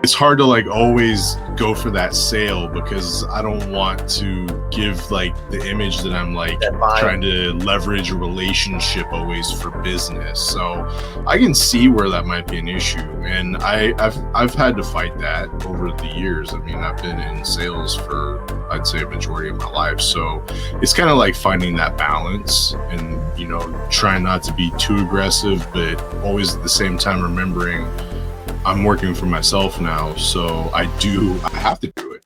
it's hard to like always go for that sale because I don't want to give like the image that I'm like trying to leverage a relationship always for business. So I can see where that might be an issue, and I've had to fight that over the years. I mean, I've been in sales for, I'd say, a majority of my life, so it's kind of like finding that balance and, you know, trying not to be too aggressive, but always at the same time remembering I'm working for myself now, so I have to do it.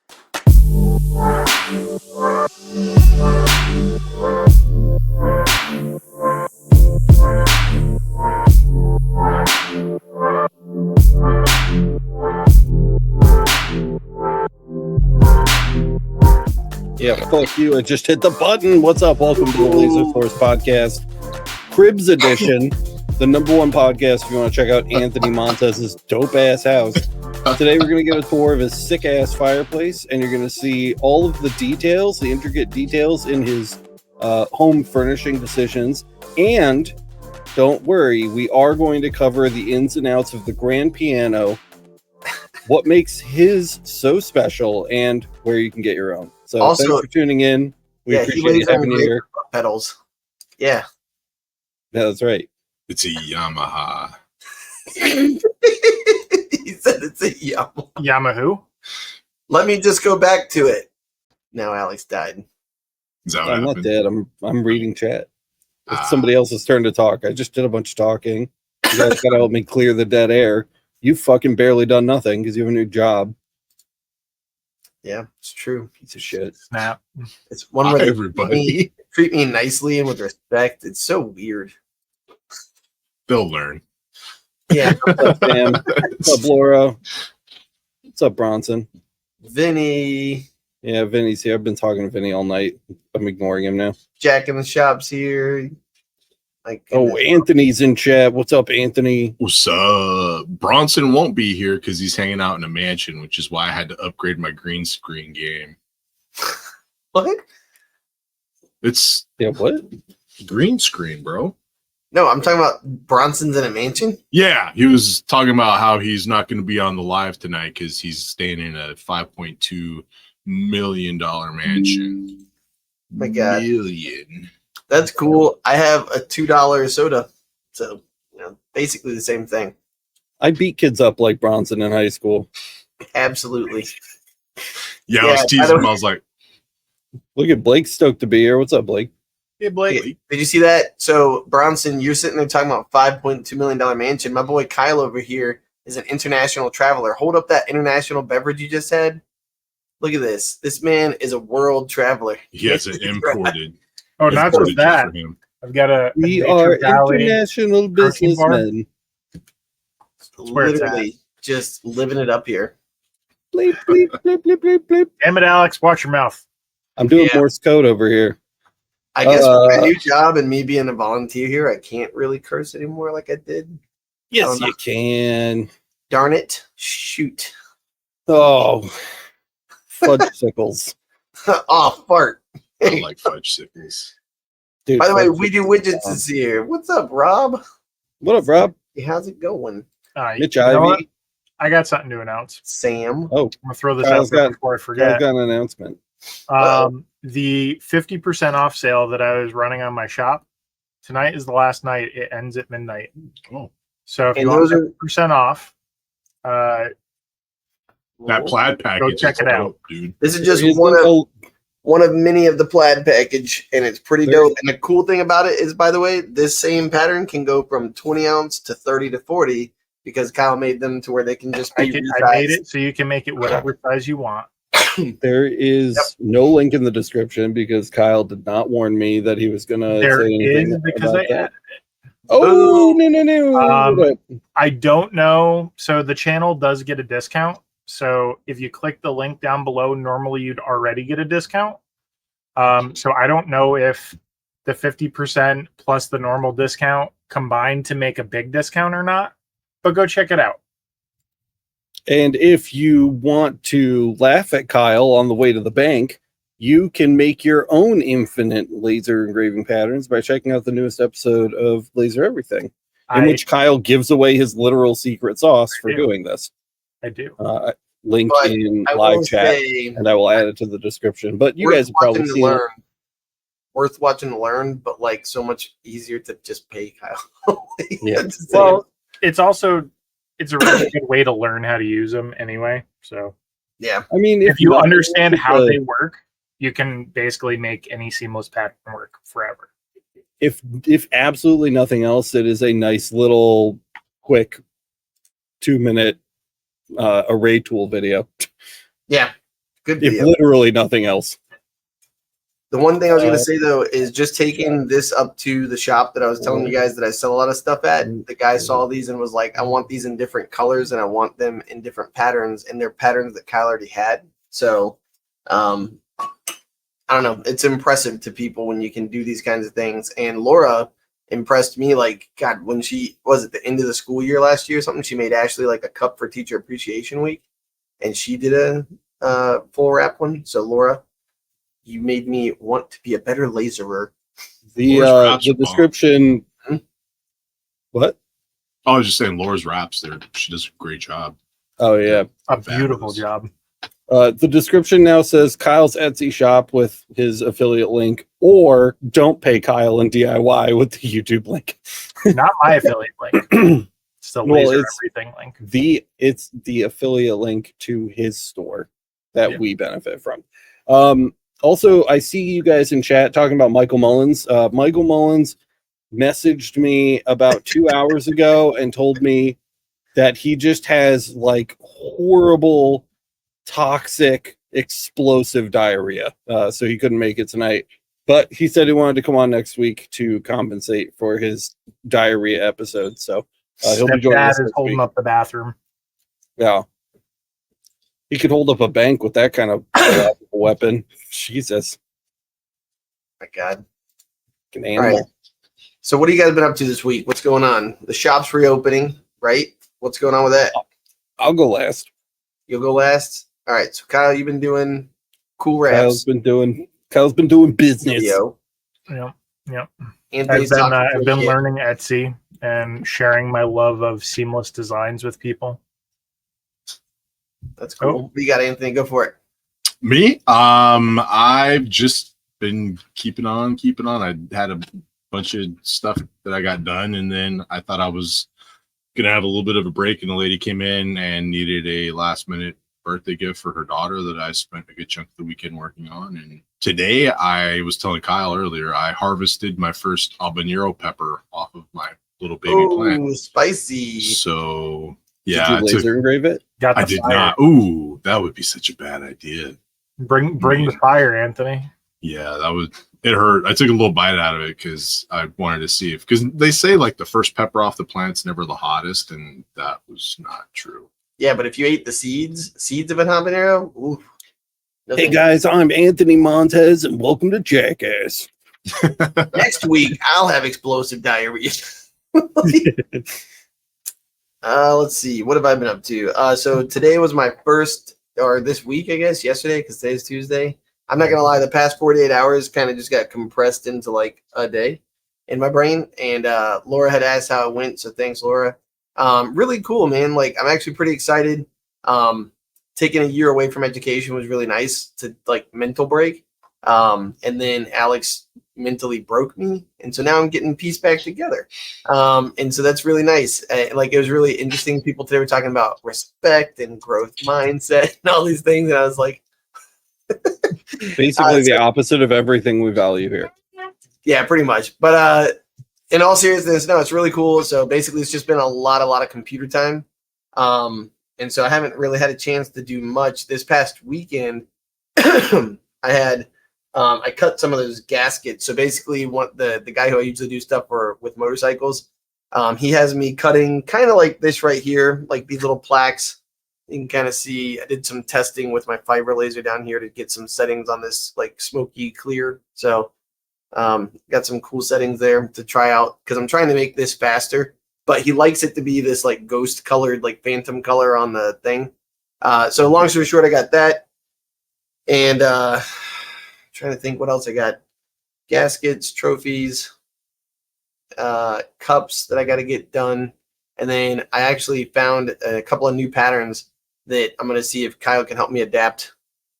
Yeah, fuck you. I just hit the button. What's up? Welcome to the Laser Force Podcast, Cribs Edition, the #1 podcast if you want to check out Anthony Montez's dope-ass house. Today we're going to get a tour of his sick-ass fireplace, and you're going to see all of the details, the intricate details in his home furnishing decisions. And don't worry, we are going to cover the ins and outs of the grand piano, what makes his so special, and where you can get your own. So also, thanks for tuning in. We appreciate you having you here. Pedals. Yeah, that's right. It's a Yamaha. He said it's a Yamaha. Yamaha? Let me just go back to it. Now Alex died. Is that what I'm happened? not dead. I'm reading chat. It's somebody else's turn to talk. I just did a bunch of talking. You guys gotta help me clear the dead air. You fucking barely done nothing because you have a new job. Yeah, it's true. Piece of shit. Snap. It's one where everybody treat me nicely and with respect. It's so weird. They'll learn. Yeah. What's up, Sam? What's up, Laura? What's up, Bronson? Vinny. Yeah, Vinny's here. I've been talking to Vinny all night. I'm ignoring him now. Jack in the shop's here. Anthony's in chat. What's up, Anthony? What's up? Bronson won't be here because he's hanging out in a mansion, which is why I had to upgrade my green screen game. What? It's what? Green screen, bro. No, I'm talking about Bronson's in a mansion. Yeah, he was talking about how he's not going to be on the live tonight because he's staying in a $5.2 million mansion. My God. Million. That's cool. I have a $2 soda. So, basically the same thing. I beat kids up like Bronson in high school. Absolutely. Yeah, I was teasing him. I was like, look at Blake stoked to be here. What's up, Blake? Hey, Blake. Did you see that? So, Bronson, you're sitting there talking about $5.2 million mansion. My boy Kyle over here is an international traveler. Hold up that international beverage you just had. Look at this. This man is a world traveler. He has it imported. Oh, not just that. I've got we are international businessmen. Literally just living it up here. Bleep, bleep, bleep, bleep, bleep, bleep. Damn it, Alex, watch your mouth. I'm doing Morse code over here. I guess for my new job and me being a volunteer here, I can't really curse anymore like I did. Yes, you can. Darn it. Shoot. Oh, fudgesicles. Oh, fart. I like fudgesicles. Dude, by the way, we do widgets this year. What's up, Rob? What up, Rob? Hey, how's it going? Mitch Ivy. I got something to announce. Sam. Oh, I'm gonna throw this out there before I forget. I've got an announcement. The 50% off sale that I was running on my shop tonight is the last night. It ends at midnight. Oh, so if you want 50% off, that plaid package, go check it out, dude. This is just one of many of the plaid package, and it's pretty dope. And the cool thing about it is, by the way, this same pattern can go from 20 ounce to 30 to 40 because Kyle made them to where they can just be I made it so you can make it whatever size you want. There is no link in the description because Kyle did not warn me that he was going to say anything because I added it. Oh, no. I don't know. So the channel does get a discount. So if you click the link down below, normally you'd already get a discount. So I don't know if the 50% plus the normal discount combined to make a big discount or not, but go check it out. And if you want to laugh at Kyle on the way to the bank, you can make your own infinite laser engraving patterns by checking out the newest episode of Laser Everything, in which Kyle gives away his literal secret sauce for doing this. I do. Link But in I live will chat, say, and I will add it to the description. But you worth guys have probably watching to seen it. learn. Worth watching to learn, but like so much easier to just pay Kyle. Yeah. Well, it's a really good way to learn how to use them anyway. So yeah, I mean, if you nothing understand else, how they work, you can basically make any seamless pattern work forever. if absolutely nothing else, it is a nice little quick 2-minute array tool video. yeah, good If video. literally nothing else. The one thing I was going to say, though, is just taking this up to the shop that I was telling you guys that I sell a lot of stuff at. The guy saw these and was like, I want these in different colors and I want them in different patterns. And they're patterns that Kyle already had. So, I don't know. It's impressive to people when you can do these kinds of things. And Laura impressed me, like, God, when she was at the end of the school year last year or something, she made Ashley like a cup for Teacher Appreciation Week. And she did a full wrap one. So, Laura, you made me want to be a better laserer. The description. Hmm? What? I was just saying, Laura's wraps there. She does a great job. Oh yeah, a beautiful job. The description now says Kyle's Etsy shop with his affiliate link, or don't pay Kyle in DIY with the YouTube link. Not my affiliate link. It's the laser everything link. It's the affiliate link to his store that we benefit from. Also, I see you guys in chat talking about Michael Mullins. Michael Mullins messaged me about 2 hours ago and told me that he just has like horrible, toxic, explosive diarrhea. So he couldn't make it tonight. But he said he wanted to come on next week to compensate for his diarrhea episode. So he'll be joining us. Dad is holding up the bathroom. Yeah. He could hold up a bank with that kind of weapon. Jesus. My God. An animal. All right. So what have you guys been up to this week? What's going on? The shop's reopening, right? What's going on with that? I'll go last. You'll go last? All right. So Kyle, you've been doing cool wraps. Kyle's been doing business. Video. Yep. Anthony's I've been learning Etsy and sharing my love of seamless designs with people. That's cool. What you got, Anthony? Go for it. Me? I've just been keeping on. I had a bunch of stuff that I got done, and then I thought I was gonna have a little bit of a break, and the lady came in and needed a last minute birthday gift for her daughter that I spent a good chunk of the weekend working on. And today, I was telling Kyle earlier, I harvested my first habanero pepper off of my little baby plant. Spicy. So yeah, did you laser engrave it? I did not. Ooh, that would be such a bad idea. Bring the fire, Anthony. Yeah, it hurt. I took a little bite out of it because I wanted to see because they say like the first pepper off the plant's never the hottest, and that was not true. Yeah, but if you ate the seeds of a habanero, ooh. Hey guys, I'm Anthony Montez, and welcome to Jackass. Next week, I'll have explosive diarrhea. Let's see. What have I been up to? So today was my first, or this week, I guess, yesterday, because today's Tuesday. I'm not going to lie, the past 48 hours kind of just got compressed into like a day in my brain. And Laura had asked how it went, so thanks, Laura. Really cool, man. Like, I'm actually pretty excited. Taking a year away from education was really nice to like mental break. And then Alex mentally broke me, and so now I'm getting pieced back together. And so that's really nice. Like, it was really interesting. People today were talking about respect and growth mindset and all these things, and I was like, basically the opposite of everything we value here. Yeah, pretty much. But in all seriousness, no, it's really cool. So basically, it's just been a lot of computer time. And so I haven't really had a chance to do much this past weekend. I cut some of those gaskets. So basically, the guy who I usually do stuff for with motorcycles, he has me cutting kind of like this right here, like these little plaques. You can kind of see I did some testing with my fiber laser down here to get some settings on this like smoky clear. So got some cool settings there to try out because I'm trying to make this faster. But he likes it to be this like ghost colored, like phantom color on the thing. So long story short, I got that. And trying to think what else I got. Gaskets, trophies, cups that I got to get done. And then I actually found a couple of new patterns that I'm going to see if Kyle can help me adapt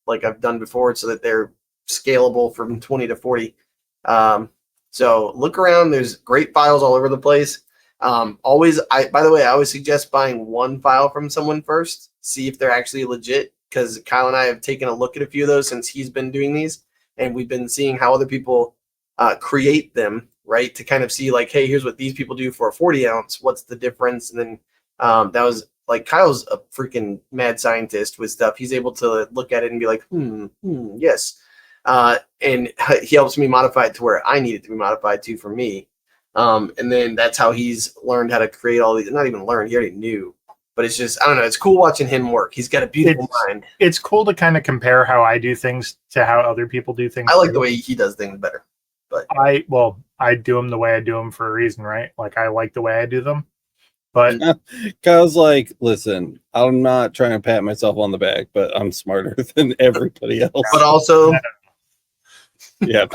like I've done before so that they're scalable from 20 to 40. So look around. There's great files all over the place. By the way, I always suggest buying one file from someone first, see if they're actually legit, because Kyle and I have taken a look at a few of those since he's been doing these, and we've been seeing how other people create them, right? To kind of see like, hey, here's what these people do for a 40 ounce. What's the difference? And then that was like, Kyle's a freaking mad scientist with stuff. He's able to look at it and be like, yes. And he helps me modify it to where I need it to be modified to for me. And then that's how he's learned how to create all these. Not even learned, he already knew. But it's just, I don't know, it's cool watching him work. He's got a beautiful mind. It's cool to kind of compare how I do things to how other people do things. I like the way he does things better. But I do them the way I do them for a reason, right? Like, I like the way I do them. But Kyle's like, listen, I'm not trying to pat myself on the back, but I'm smarter than everybody else. But also, yeah.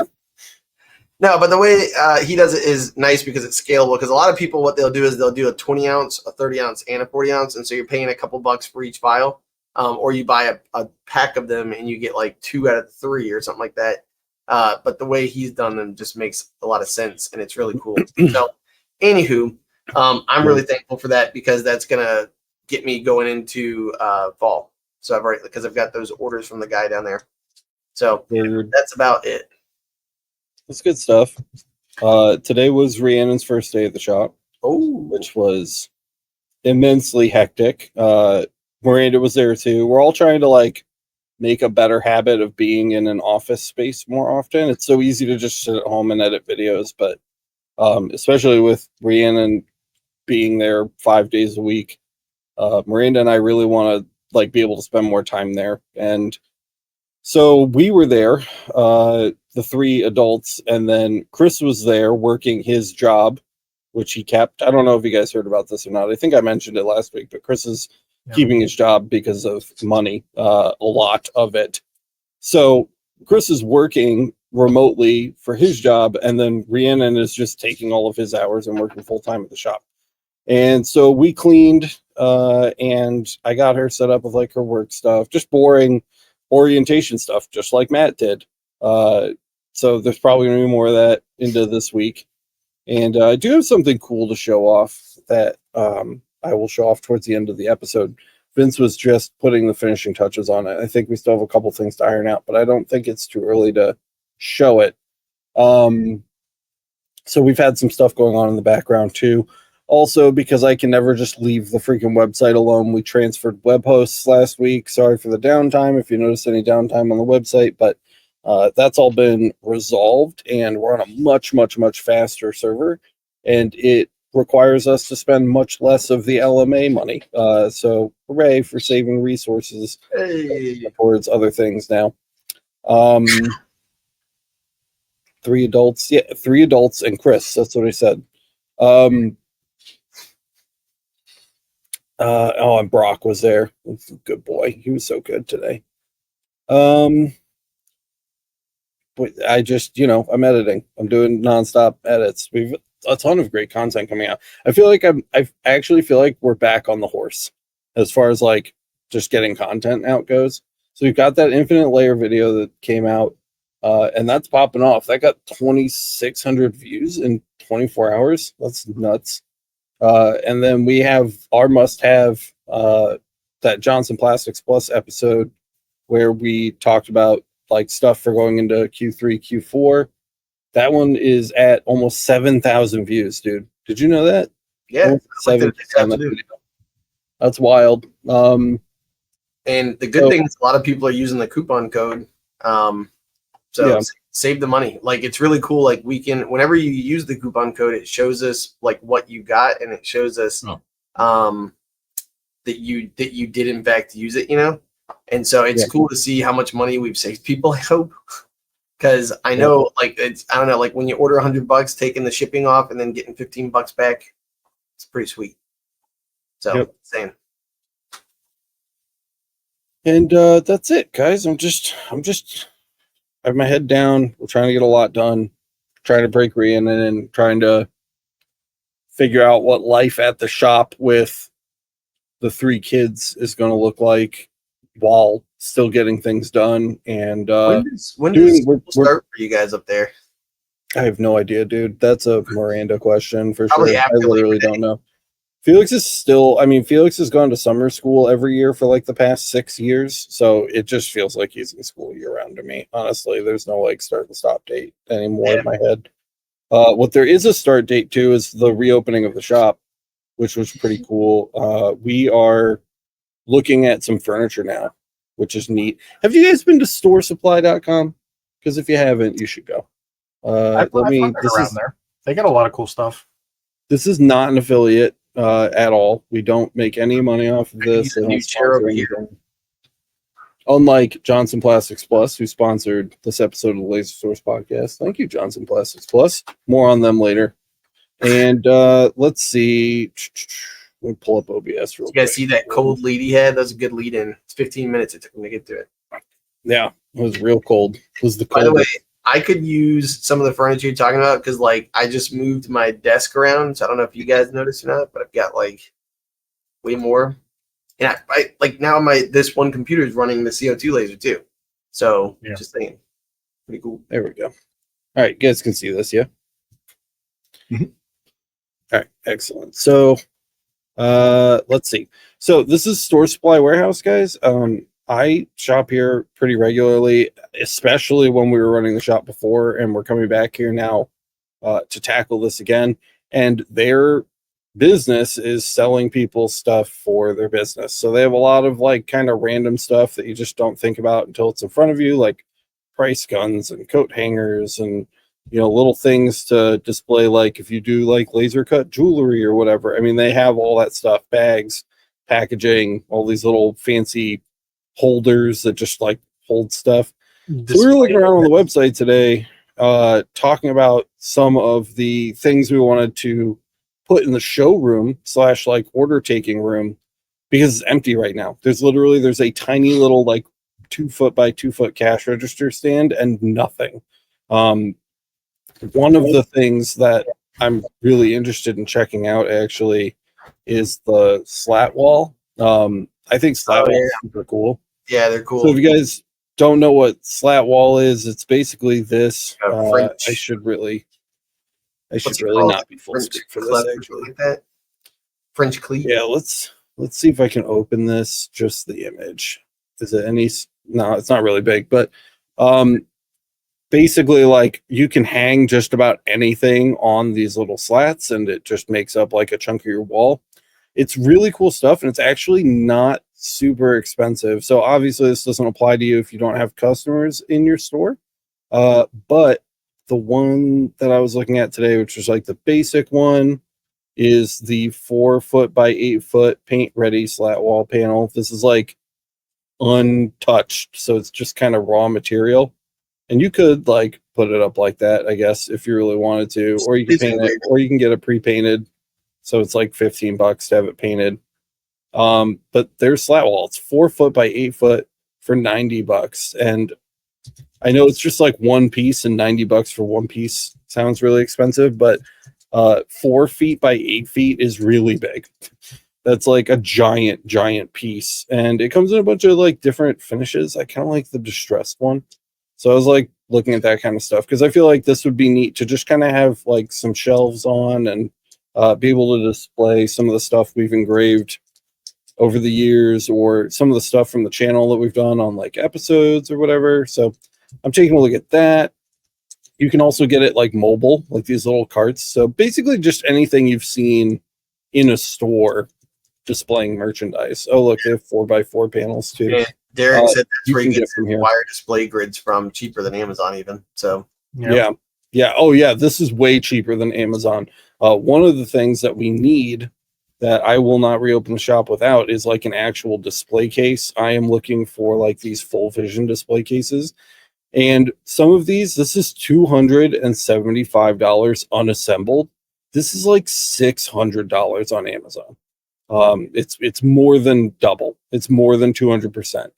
No, but the way he does it is nice because it's scalable. Because a lot of people, what they'll do is they'll do a 20 ounce, a 30 ounce, and a 40 ounce. And so you're paying a couple bucks for each file. Or you buy a pack of them and you get like 2 out of 3 or something like that. But the way he's done them just makes a lot of sense. And it's really cool. So, anywho, I'm really thankful for that because that's going to get me going into fall. So I've got those orders from the guy down there. So that's about it. That's good stuff. Today was Rhiannon's first day at the shop, which was immensely hectic. Miranda was there too. We're all trying to like make a better habit of being in an office space more often. It's so easy to just sit at home and edit videos, but especially with Rhiannon being there 5 days a week, Miranda and I really want to like be able to spend more time there. And so we were there, the 3 adults, and then Chris was there working his job, which he kept. I don't know if you guys heard about this or not. I think I mentioned it last week, but Chris is keeping his job because of money, a lot of it. So Chris is working remotely for his job, and then Rhiannon is just taking all of his hours and working full time at the shop. And so we cleaned, and I got her set up with like her work stuff, just boring orientation stuff, just like Matt did. So there's probably going to be more of that into this week. And I do have something cool to show off that I will show off towards the end of the episode. Vince was just putting the finishing touches on it. I think we still have a couple things to iron out, but I don't think it's too early to show it. So we've had some stuff going on in the background too. Also, because I can never just leave the freaking website alone, we transferred web hosts last week. Sorry for the downtime if you notice any downtime on the website, but that's all been resolved, and we're on a much, much, much faster server, and it requires us to spend much less of the LMA money. So hooray for saving resources towards other things now. 3 adults. Yeah, 3 adults and Chris. That's what I said. And Brock was there. Good boy. He was so good today. But I just, I'm editing. I'm doing nonstop edits. We've a ton of great content coming out. I feel like I actually feel like we're back on the horse as far as like just getting content out goes. So we've got that infinite layer video that came out, and that's popping off. That got 2,600 views in 24 hours. That's nuts. And then we have our must-have, that Johnson Plastics Plus episode where we talked about like stuff for going into Q3, Q4. That one is at almost 7,000 views, dude. Did you know that? Yeah. 7,000. That's wild. And the good thing is a lot of people are using the coupon code. Save the money. Like, it's really cool. Like, we can, whenever you use the coupon code, it shows us like what you got, and it shows us that you did in fact use it, And so it's cool to see how much money we've saved people, I hope. Because I know, like, I don't know, like when you order $100, taking the shipping off and then getting $15 back, it's pretty sweet. So, same. And that's it, guys. I have my head down. We're trying to get a lot done. Trying to break Rhiannon and trying to figure out what life at the shop with the 3 kids is going to look like while still getting things done. And when does school start for you guys up there? I have no idea, dude. That's a Miranda question for Probably sure. I after literally Labor Day. don't know. Felix is still, Felix has gone to summer school every year for like the past 6 years. So it just feels like he's in school year round to me. Honestly, there's no like start and stop date anymore in my head. What there is a start date to is the reopening of the shop, which was pretty cool. We are looking at some furniture now, which is neat. Have you guys been to storesupply.com? Because if you haven't, you should go. I've been around there. They got a lot of cool stuff. This is not an affiliate at all. We don't make any money off of this. They don't sponsor anything. Unlike Johnson Plastics Plus, who sponsored this episode of the Laser Source podcast. Thank you, Johnson Plastics Plus. More on them later. And let's see. Let me pull up OBS real quick. You guys see that cold lead he had? That was a good lead in. It's 15 minutes it took him to get to it. Yeah, it was real cold. It was the By the way, coldest. I could use some of the furniture you're talking about because, like, I just moved my desk around. So I don't know if you guys noticed or not, but I've got like way more. And I like now this one computer is running the CO2 laser too. So just saying, pretty cool. There we go. All right, you guys can see this, yeah. Mm-hmm. All right, excellent. So, let's see. So this is Store Supply Warehouse, guys. I shop here pretty regularly, especially when we were running the shop before, and we're coming back here now to tackle this again. And their business is selling people stuff for their business. So they have a lot of like kind of random stuff that you just don't think about until it's in front of you, like price guns and coat hangers and little things to display, like if you do like laser cut jewelry or whatever. I mean, they have all that stuff, bags, packaging, all these little fancy holders that just like hold stuff. So we were looking around on the website today, talking about some of the things we wanted to put in the showroom / like order taking room, because it's empty right now. There's a tiny little like 2 foot by 2 foot cash register stand and nothing. One of the things that I'm really interested in checking out actually is the slat wall. I think slat wall is super cool. Yeah, they're cool. So if you guys don't know what slat wall is, it's basically this. I should really not be full screen for this actually. Like that? French cleat. Yeah, let's see if I can open this. Just the image. Is it any? No, it's not really big, but basically, like you can hang just about anything on these little slats, and it just makes up like a chunk of your wall. It's really cool stuff, and it's actually not super expensive. So obviously, this doesn't apply to you if you don't have customers in your store. But the one that I was looking at today, which was like the basic one, is the 4 foot by 8 foot paint ready slat wall panel. This is like untouched, so it's just kind of raw material. And you could like put it up like that, I guess, if you really wanted to, or you can paint it, or you can get it pre-painted. So it's like $15 to have it painted. But there's slat wall. It's 4 foot by 8 foot for $90. And I know it's just like one piece, and $90 for one piece sounds really expensive, but 4 feet by 8 feet is really big. That's like a giant piece. And it comes in a bunch of like different finishes. I kind of like the distressed one. So I was like looking at that kind of stuff because I feel like this would be neat to just kind of have like some shelves on and be able to display some of the stuff we've engraved over the years, or some of the stuff from the channel that we've done on like episodes or whatever. So I'm taking a look at that. You can also get it like mobile, like these little carts. So basically just anything you've seen in a store displaying merchandise. Oh, look, they have 4x4 panels too. Yeah, Derek said that's where you get from here. wire display grids from, cheaper than Amazon even. So yeah. Oh yeah, this is way cheaper than Amazon. One of the things that we need that I will not reopen the shop without is like an actual display case. I am looking for like these full vision display cases. And some of these, this is $275 unassembled. This is like $600 on Amazon. It's more than double. It's more than 200%.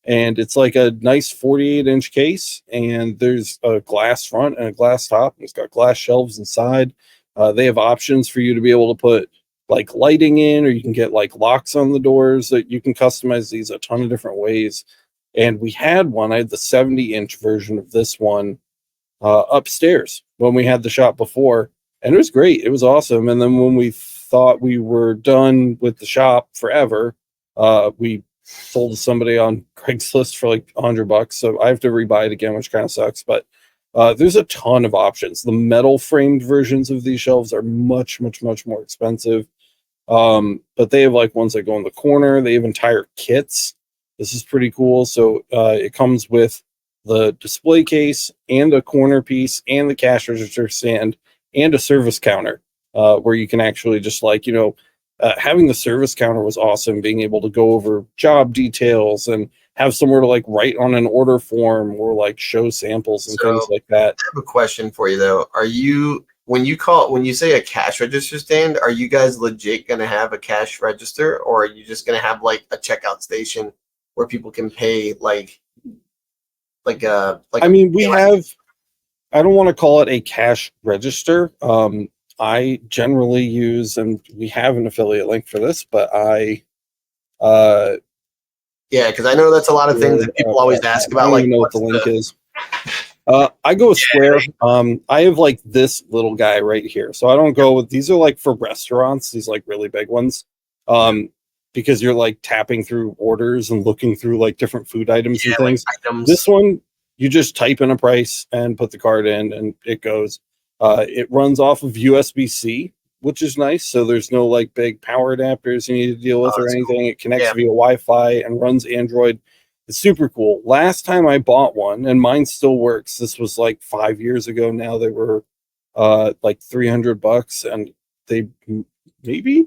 And it's like a nice 48-inch case, and there's a glass front and a glass top. It's got glass shelves inside. They have options for you to be able to put like lighting in, or you can get like locks on the doors. That you can customize these a ton of different ways. And we had one. I had the 70-inch version of this one upstairs when we had the shop before, and it was great. It was awesome. And then when we thought we were done with the shop forever, we sold to somebody on Craigslist for like $100. So I have to rebuy it again, which kind of sucks. But there's a ton of options. The metal framed versions of these shelves are much, much, much more expensive. But they have like ones that go in the corner. They have entire kits. This is pretty cool. So it comes with the display case and a corner piece and the cash register stand and a service counter where you can actually just like, having the service counter was awesome. Being able to go over job details and have somewhere to like write on an order form or like show samples and things like that. I have a question for you though. When you say a cash register stand, are you guys legit going to have a cash register, or are you just going to have like a checkout station where people can pay I don't want to call it a cash register. I generally use, and we have an affiliate link for this, but because I know that's a lot of things that people always ask about. I don't even know what the link is. I go with Square. I have like this little guy right here. So I don't go with, these are like for restaurants, these like really big ones. Because you're like tapping through orders and looking through like different food items and things. Like this one, you just type in a price and put the card in and it goes. It runs off of USB-C, which is nice. So there's no like big power adapters you need to deal with or anything. Cool. It connects via Wi-Fi and runs Android. It's super cool. Last time I bought one, and mine still works. This was like 5 years ago now. They were like $300, and they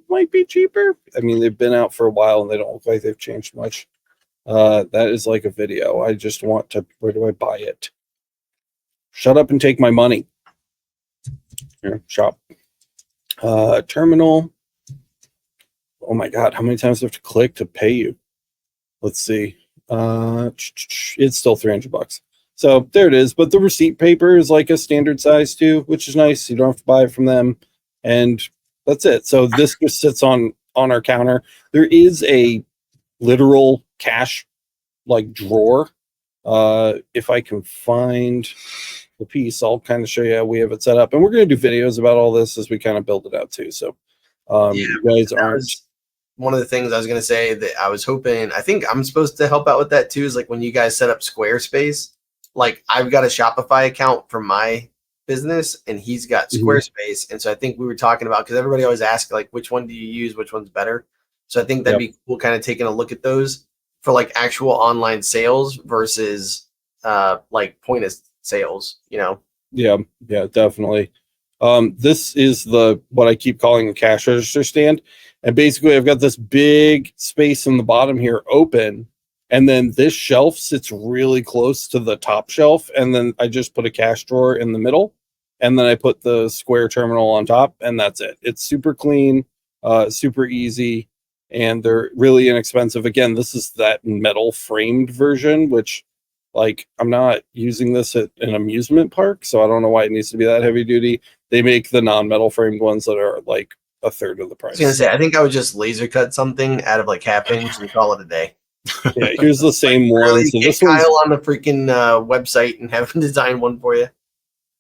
might be cheaper. I mean, they've been out for a while and they don't look like they've changed much. That is like a video. I just want to, where do I buy it? Shut up and take my money. Here, shop. Terminal. Oh my God, how many times do I have to click to pay you? Let's see. It's still $300. So there it is. But the receipt paper is like a standard size too, which is nice. You don't have to buy it from them. And that's it. So this just sits on our counter. There is a literal cash like drawer. If I can find the piece, I'll kind of show you how we have it set up. And we're going to do videos about all this as we kind of build it out too. So you guys aren't. One of the things I was going to say that I was hoping, I think I'm supposed to help out with that too, is like when you guys set up Squarespace, like I've got a Shopify account for my business and he's got Squarespace. And so I think we were talking about, because everybody always asks like, which one do you use? Which one's better? So I think that'd be cool kind of taking a look at those for like actual online sales versus like point of sales, Yeah, definitely. This is what I keep calling a cash register stand. And basically I've got this big space in the bottom here open. And then this shelf sits really close to the top shelf. And then I just put a cash drawer in the middle. And then I put the Square terminal on top. And that's it. It's super clean, super easy. And they're really inexpensive. Again, this is that metal framed version, which like I'm not using this at an amusement park. So I don't know why it needs to be that heavy duty. They make the non-metal framed ones that are like a third of the price. I was going to say, I think I would just laser cut something out of like half inch and call it a day. Yeah, here's the same one. Really so get this Kyle on the freaking website and have him design one for you.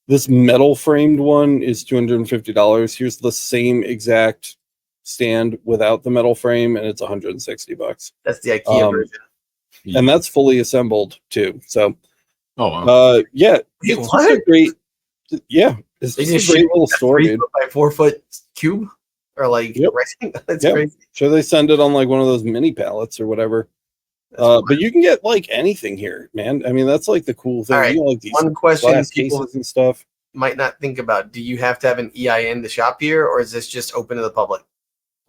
This metal framed one is $250. Here's the same exact stand without the metal frame, and it's $160. That's the IKEA version. And that's fully assembled too. So, yeah, it's just a great, it's just a great little store, 3 foot by 4 foot cube, or like that's crazy. Sure, they send it on like one of those mini pallets or whatever. But you can get like anything here, man. I mean, that's like the cool thing. All right. You know, like these one question glass people cases and stuff might not think about: do you have to have an EIN to shop here, or is this just open to the public?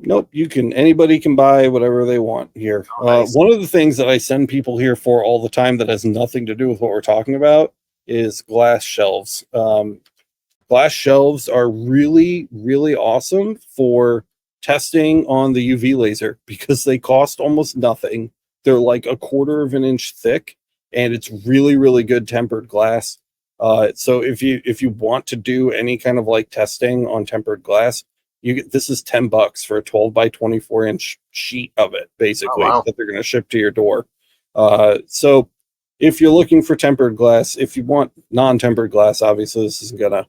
Nope, anybody can buy whatever they want here. Nice. One of the things that I send people here for all the time that has nothing to do with what we're talking about is glass shelves. Glass shelves are really, really awesome for testing on the UV laser because they cost almost nothing. They're like 1/4 of an inch thick, and it's really, really good tempered glass. So if you want to do any kind of like testing on tempered glass, This is $10 for a 12 by 24 inch sheet of it, basically, that they're going to ship to your door. So if you're looking for tempered glass, if you want non-tempered glass, obviously this isn't gonna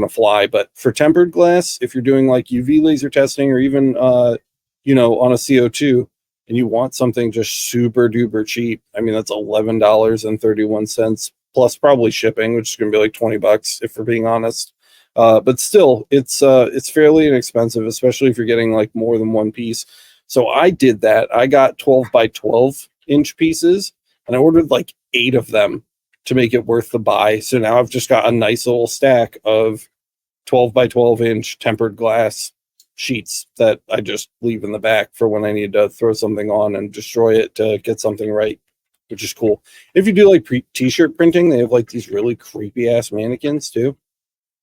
fly. But for tempered glass, if you're doing like UV laser testing or even on a CO2, and you want something just super duper cheap, I mean that's $11.31 plus probably shipping, which is gonna be like $20 if we're being honest. But still, it's fairly inexpensive, especially if you're getting like more than one piece. So I did that. I got 12 by 12 inch pieces, and I ordered like 8 of them to make it worth the buy. So now I've just got a nice little stack of 12 by 12 inch tempered glass sheets that I just leave in the back for when I need to throw something on and destroy it to get something right, which is cool. If you do like t-shirt printing, they have like these really creepy ass mannequins too.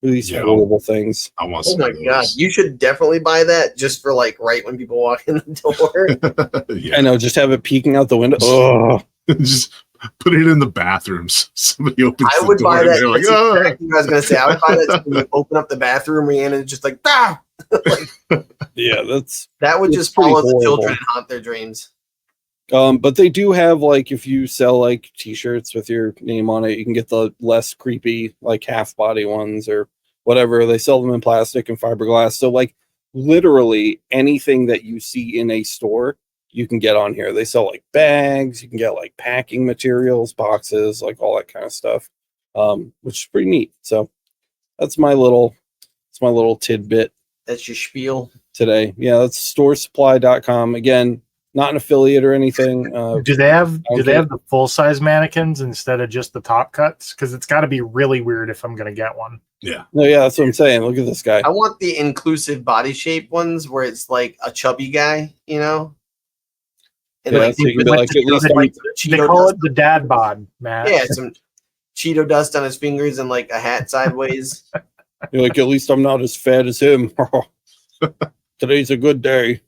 These horrible things. I want oh my god, you should definitely buy that just for like right when people walk in the door. I know, just have it peeking out the window. Oh, just put it in the bathrooms. Somebody opens I the would door buy and that. they're like, exactly what I was gonna say. I would buy that when you open up the bathroom and it's just like, ah! Yeah, that would just follow the children and haunt their dreams. But they do have like, if you sell like t-shirts with your name on it, you can get the less creepy like half body ones or whatever. They sell them in plastic and fiberglass. So like literally anything that you see in a store, you can get on here. They sell like bags, you can get like packing materials, boxes, like all that kind of stuff, which is pretty neat. So that's my little tidbit. That's your spiel today. Yeah, that's storesupply.com. Again, not an affiliate or anything. Do they have the full size mannequins instead of just the top cuts? Because it's got to be really weird if I'm going to get one. Yeah. No, yeah, that's what I'm saying. Look at this guy. I want the inclusive body shape ones where it's like a chubby guy, And yeah, like, so you can be like, at least they call it the dad bod, Matt. Yeah, some Cheeto dust on his fingers and like a hat sideways. You're like, at least I'm not as fat as him. Today's a good day.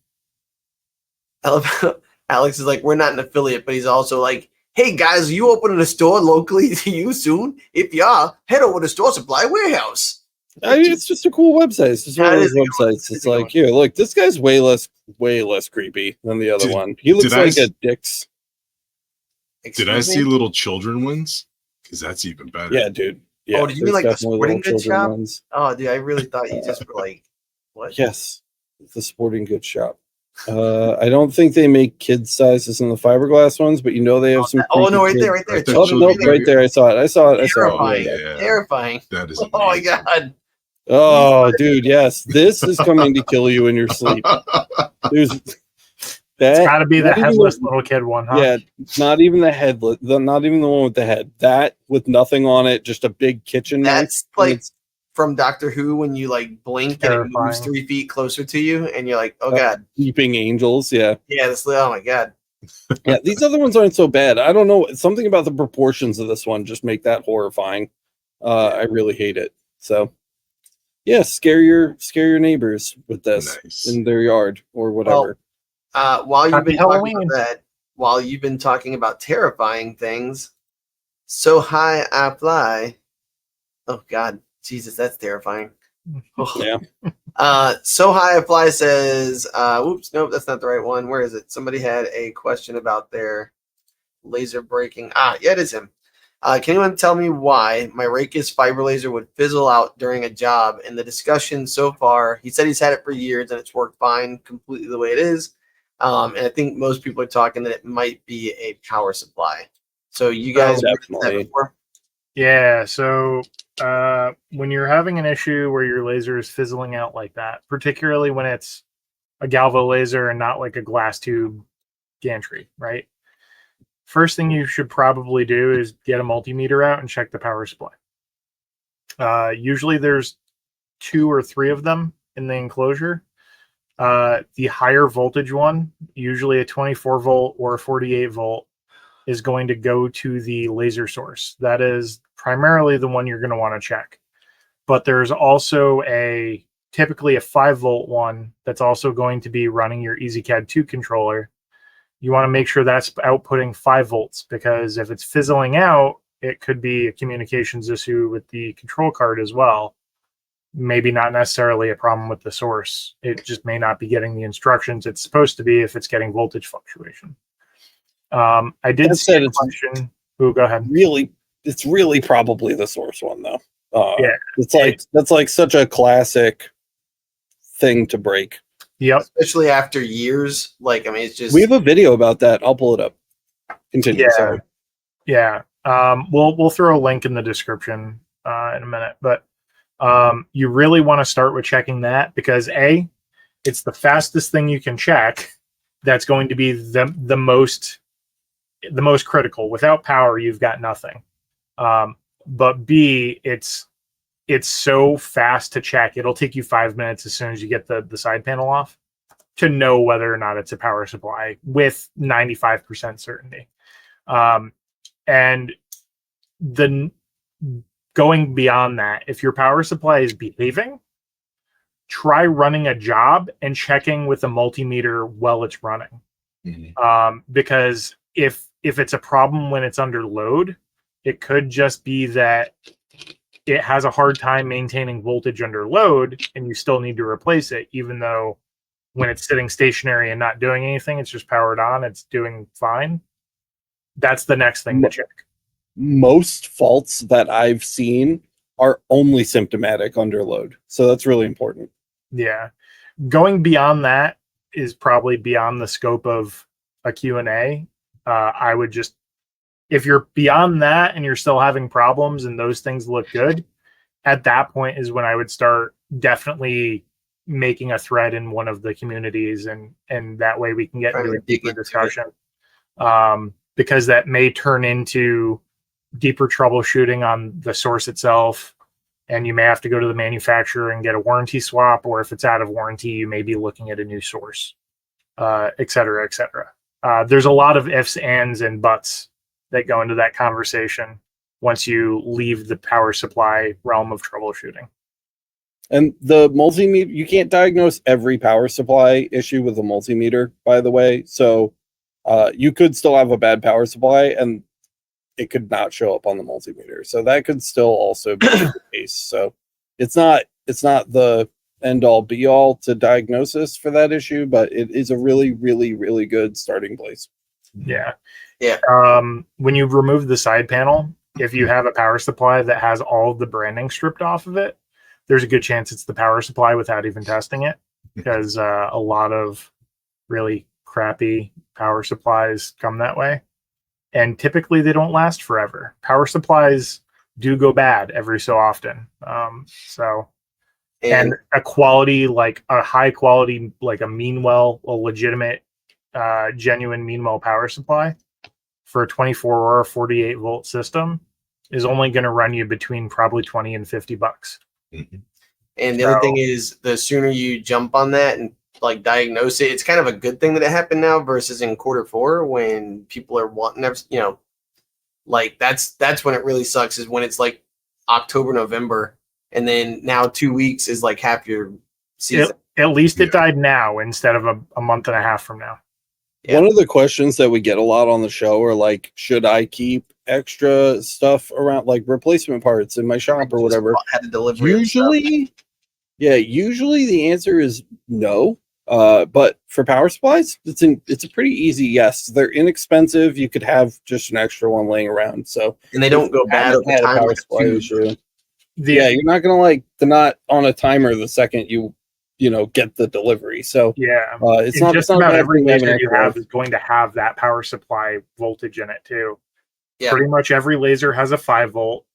Alex is like, we're not an affiliate, but he's also like, hey guys, are you opening a store locally to you soon? If you are, head over to Store Supply Warehouse. It's just a cool website. It's just one of those websites. It's like, here, look, this guy's way less creepy than the other one. He looks like a Dick's. Did I see little children ones? Because that's even better. Yeah, dude. Yeah, did you mean like the sporting goods shop? Ones. Oh, dude, I really thought you just were like, what? Yes, the sporting goods shop. I don't think they make kids sizes in the fiberglass ones, but they have some. Oh no, right there. Right there. I saw it. Terrifying. Terrifying. That is. Amazing. Oh my god. Oh, dude, yes, this is coming to kill you in your sleep. It's got to be the headless little kid one, huh? Yeah, not even the headless, not even the one with the head. That with nothing on it, just a big kitchen. That's like from Doctor Who when you like blink and it moves 3 feet closer to you, and you're like, oh god, weeping angels. Yeah, oh my god. Yeah, these other ones aren't so bad. I don't know, something about the proportions of this one just make that horrifying. I really hate it. So, yeah, scare your neighbors with this in their yard or whatever. Well, while you've been talking about that, while you've been talking about terrifying things, so high I fly. Oh God, Jesus, that's terrifying. Yeah. So high I fly says, "Whoops, nope, that's not the right one. Where is it? Somebody had a question about their laser breaking. Yeah, it is him. Can anyone tell me why my Rakis fiber laser would fizzle out during a job? In the discussion so far, he said he's had it for years and it's worked fine, completely the way it is. And I think most people are talking that it might be a power supply. So you guys definitely. That before? Yeah. So when you're having an issue where your laser is fizzling out like that, particularly when it's a galvo laser and not like a glass tube gantry, right? First thing you should probably do is get a multimeter out and check the power supply. Usually there's 2 or 3 of them in the enclosure. The higher voltage one, usually a 24 volt or a 48 volt, is going to go to the laser source. That is primarily the one you're going to want to check. But there's also typically a 5 volt one that's also going to be running your EasyCAD 2 controller. You want to make sure that's outputting 5 volts, because if it's fizzling out, it could be a communications issue with the control card as well. maybe not necessarily a problem with the source. It just may not be getting the instructions it's supposed to be if it's getting voltage fluctuation. I did see a question. Ooh, go ahead. It's really probably the source one though. Yeah, that's like such a classic thing to break. Yep. Especially after years. Like, I mean, it's just. We have a video about that. I'll pull it up. Continue. Yeah. Sorry. Yeah. We'll throw a link in the description in a minute, but you really want to start with checking that because it's the fastest thing you can check. That's going to be the most critical. Without power, you've got nothing. But B, it's so fast to check. It'll take you 5 minutes as soon as you get the side panel off to know whether or not it's a power supply with 95% certainty. And going beyond that, if your power supply is behaving, try running a job and checking with a multimeter while it's running. Mm-hmm. Because if it's a problem when it's under load, it could just be that it has a hard time maintaining voltage under load and you still need to replace it, even though when it's sitting stationary and not doing anything, it's just powered on, it's doing fine. That's the next thing to check. Most faults that I've seen are only symptomatic under load. So that's really important. Yeah. Going beyond that is probably beyond the scope of a Q&A. I would just, if you're beyond that and you're still having problems and those things look good, at that point is when I would start definitely making a thread in one of the communities, and that way we can get into a deeper discussion. Because that may turn into deeper troubleshooting on the source itself, and you may have to go to the manufacturer and get a warranty swap, or if it's out of warranty, you may be looking at a new source, et cetera, et cetera. There's a lot of ifs, ands, and buts that go into that conversation once you leave the power supply realm of troubleshooting. And the multimeter, you can't diagnose every power supply issue with a multimeter, by the way. So you could still have a bad power supply and it could not show up on the multimeter. So that could still also be the case. So it's not the end all be all to diagnosis for that issue, but it is a really, really, really good starting place. Yeah. Yeah. When you remove the side panel, if you have a power supply that has all of the branding stripped off of it, there's a good chance it's the power supply without even testing it, because a lot of really crappy power supplies come that way. And typically they don't last forever. Power supplies do go bad every so often. And a quality, like a high quality, like a Meanwell, a legitimate, genuine Meanwell power supply for a 24 or a 48 volt system is only going to run you between probably $20 and $50. Mm-hmm. And the other thing is, the sooner you jump on that and like diagnose it, it's kind of a good thing that it happened now versus in quarter 4 when people are wanting, like that's when it really sucks, is when it's like October, November, and then now 2 weeks is like half your season. At least it died now instead of a month and a half from now. Yeah. One of the questions that we get a lot on the show are like, should I keep extra stuff around, like replacement parts in my shop or whatever? Usually the answer is no. But for power supplies, it's a pretty easy yes. They're inexpensive. You could have just an extra one laying around. So, and they don't go bad over time. Power supply issue. Yeah, you're not gonna they're not on a timer the second you get the delivery. So it's not just about every laser you have is going to have that power supply voltage in it too. Yeah. Pretty much every laser has a 5 volt.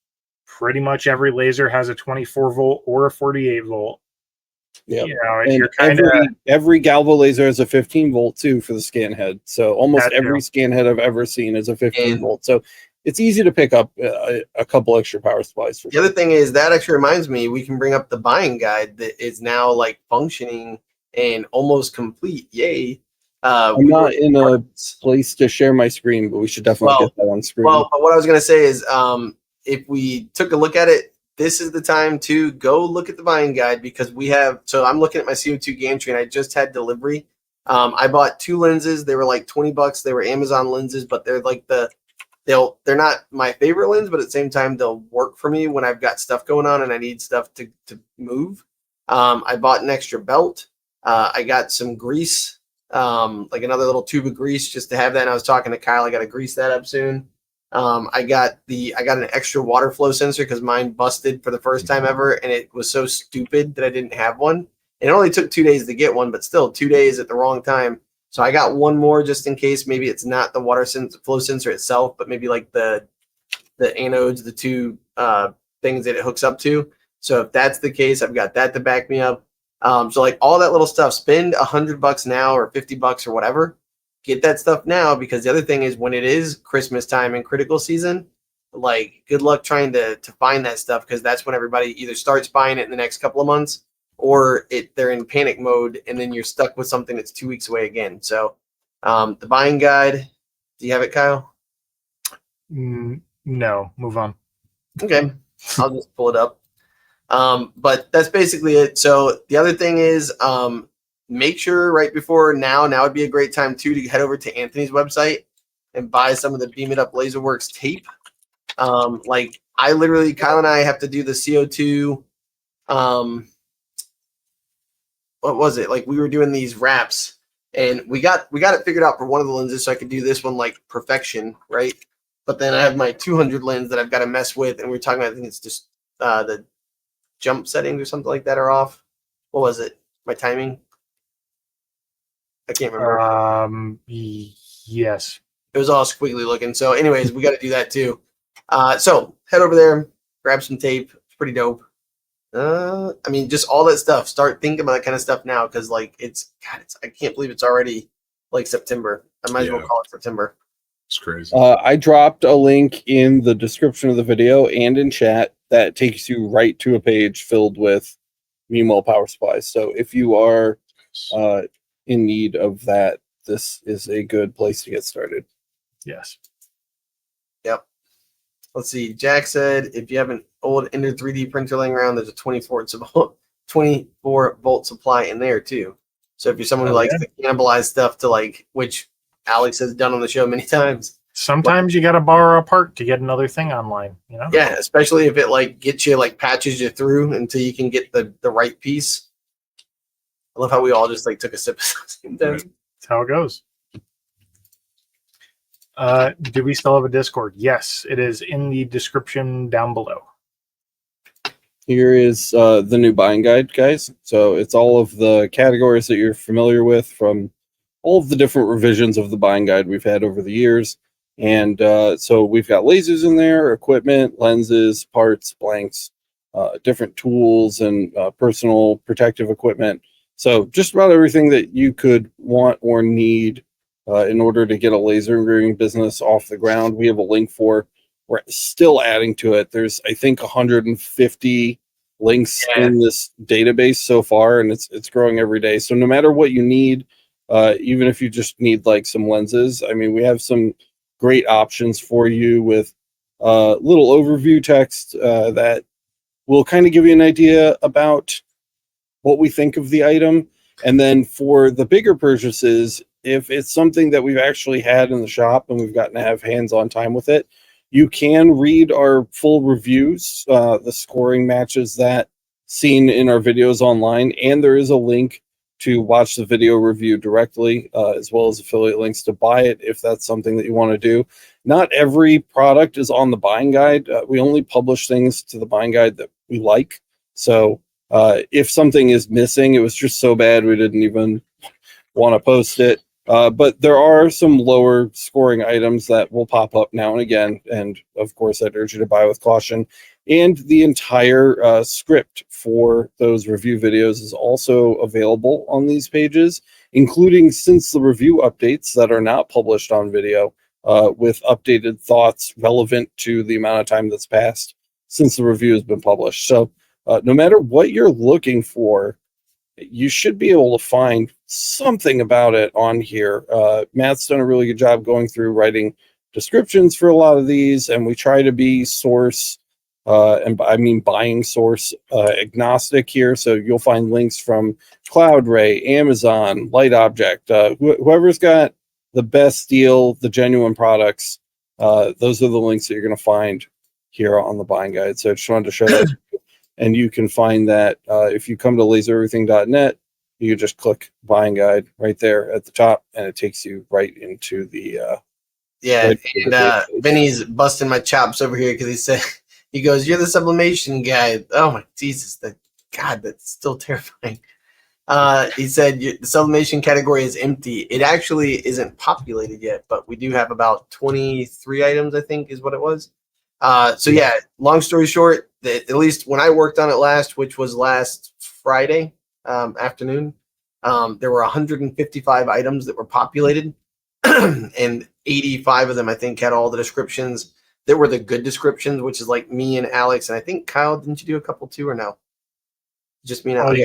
Pretty much every laser has a 24 volt or a 48 volt. Yeah, every Galvo laser has a 15 volt too for the scan head. So almost every scan head I've ever seen is a 15 volt. So it's easy to pick up a couple extra power supplies. For the other thing is, that actually reminds me, we can bring up the buying guide that is now like functioning and almost complete. Yay! I'm not in a place to share my screen, but we should definitely get that on screen. Well, but what I was going to say is, if we took a look at it, this is the time to go look at the buying guide, because we have. So I'm looking at my CO2 gantry, and I just had delivery. I bought 2 lenses. They were like $20. They were Amazon lenses, but they're like the they're not my favorite lens, but at the same time they'll work for me when I've got stuff going on and I need stuff to move. I bought an extra belt. I got some grease, like another little tube of grease just to have that. And I was talking to Kyle. I got to grease that up soon. I got an extra water flow sensor because mine busted for the first time ever, and it was so stupid that I didn't have one. It only took 2 days to get one, but still 2 days at the wrong time. So I got one more just in case. Maybe it's not the water flow sensor itself, but maybe like the anodes, the two things that it hooks up to. So if that's the case, I've got that to back me up. So like all that little stuff, spend $100 now or $50 or whatever. Get that stuff now, because the other thing is when it is Christmas time and critical season, like good luck trying to find that stuff, because that's when everybody either starts buying it in the next couple of months or they're in panic mode, and then you're stuck with something that's 2 weeks away again. So the buying guide, do you have it, Kyle? No, move on. Okay, I'll just pull it up. But that's basically it. So the other thing is make sure right before now would be a great time too to head over to Anthony's website and buy some of the Beam It Up Laserworks tape. Like I literally, Kyle and I have to do the CO2 what was it? Like we were doing these wraps, and we got it figured out for one of the lenses, so I could do this one like perfection, right? But then I have my 200 lens that I've got to mess with, and we're talking about, I think it's just the jump settings or something like that are off. What was it? My timing? I can't remember. Yes. It was all squiggly looking. So anyways, we got to do that too. So head over there, grab some tape. It's pretty dope. I mean, just all that stuff. Start thinking about that kind of stuff now, because like I can't believe it's already like September. I might as well call it September. It's crazy. I dropped a link in the description of the video and in chat that takes you right to a page filled with Meanwhile power supplies. So if you are in need of that, this is a good place to get started. Yes. Yep. Let's see. Jack said if you have an old Ender 3D printer laying around, there's a 24 volt supply in there too. So if you're someone who likes to cannibalize stuff to like, which Alex has done on the show many times. Sometimes you got to borrow a part to get another thing online, you know? Yeah, especially if it like gets you, like patches you through until you can get the right piece. I love how we all just like took a sip. That's how it goes. Do we still have a Discord? Yes, it is in the description down below. Here is the new buying guide, guys. So it's all of the categories that you're familiar with from all of the different revisions of the buying guide we've had over the years. And so we've got lasers in there, equipment, lenses, parts, blanks, different tools, and personal protective equipment. So just about everything that you could want or need in order to get a laser engraving business off the ground, we have a link for. We're still adding to it. There's, I think, 150 links in this database so far, and it's growing every day. So no matter what you need, even if you just need like some lenses, I mean, we have some great options for you with little overview text that will kind of give you an idea about what we think of the item. And then for the bigger purchases, if it's something that we've actually had in the shop and we've gotten to have hands-on time with it, you can read our full reviews, the scoring matches that seen in our videos online, and there is a link to watch the video review directly, as well as affiliate links to buy it if that's something that you want to do. Not every product is on the buying guide. We only publish things to the buying guide that we like. So if something is missing, it was just so bad we didn't even want to post it. But there are some lower scoring items that will pop up now and again. And of course, I'd urge you to buy with caution. And the entire script for those review videos is also available on these pages, including since the review updates that are not published on video, with updated thoughts relevant to the amount of time that's passed since the review has been published. So no matter what you're looking for, you should be able to find something about it on here. Matt's done a really good job going through writing descriptions for a lot of these, and we try to be source, and I mean buying source agnostic here. So you'll find links from Cloud Ray, Amazon, Light Object, whoever's got the best deal, the genuine products. Those are the links that you're going to find here on the buying guide. So I just wanted to show that. And you can find that if you come to lasereverything.net, you can just click buying guide right there at the top, and it takes you right into the and Vinny's busting my chops over here because he goes, "You're the sublimation guy." Oh my Jesus, that's still terrifying. He said the sublimation category is empty. It actually isn't populated yet, but we do have about 23 items, I think is what it was. So yeah, long story short, at least when I worked on it last, which was last Friday afternoon, there were 155 items that were populated, and 85 of them, I think, had all the descriptions that were the good descriptions, which is like me and Alex, and I think Kyle, didn't you do a couple too, or no? Just me and Alex.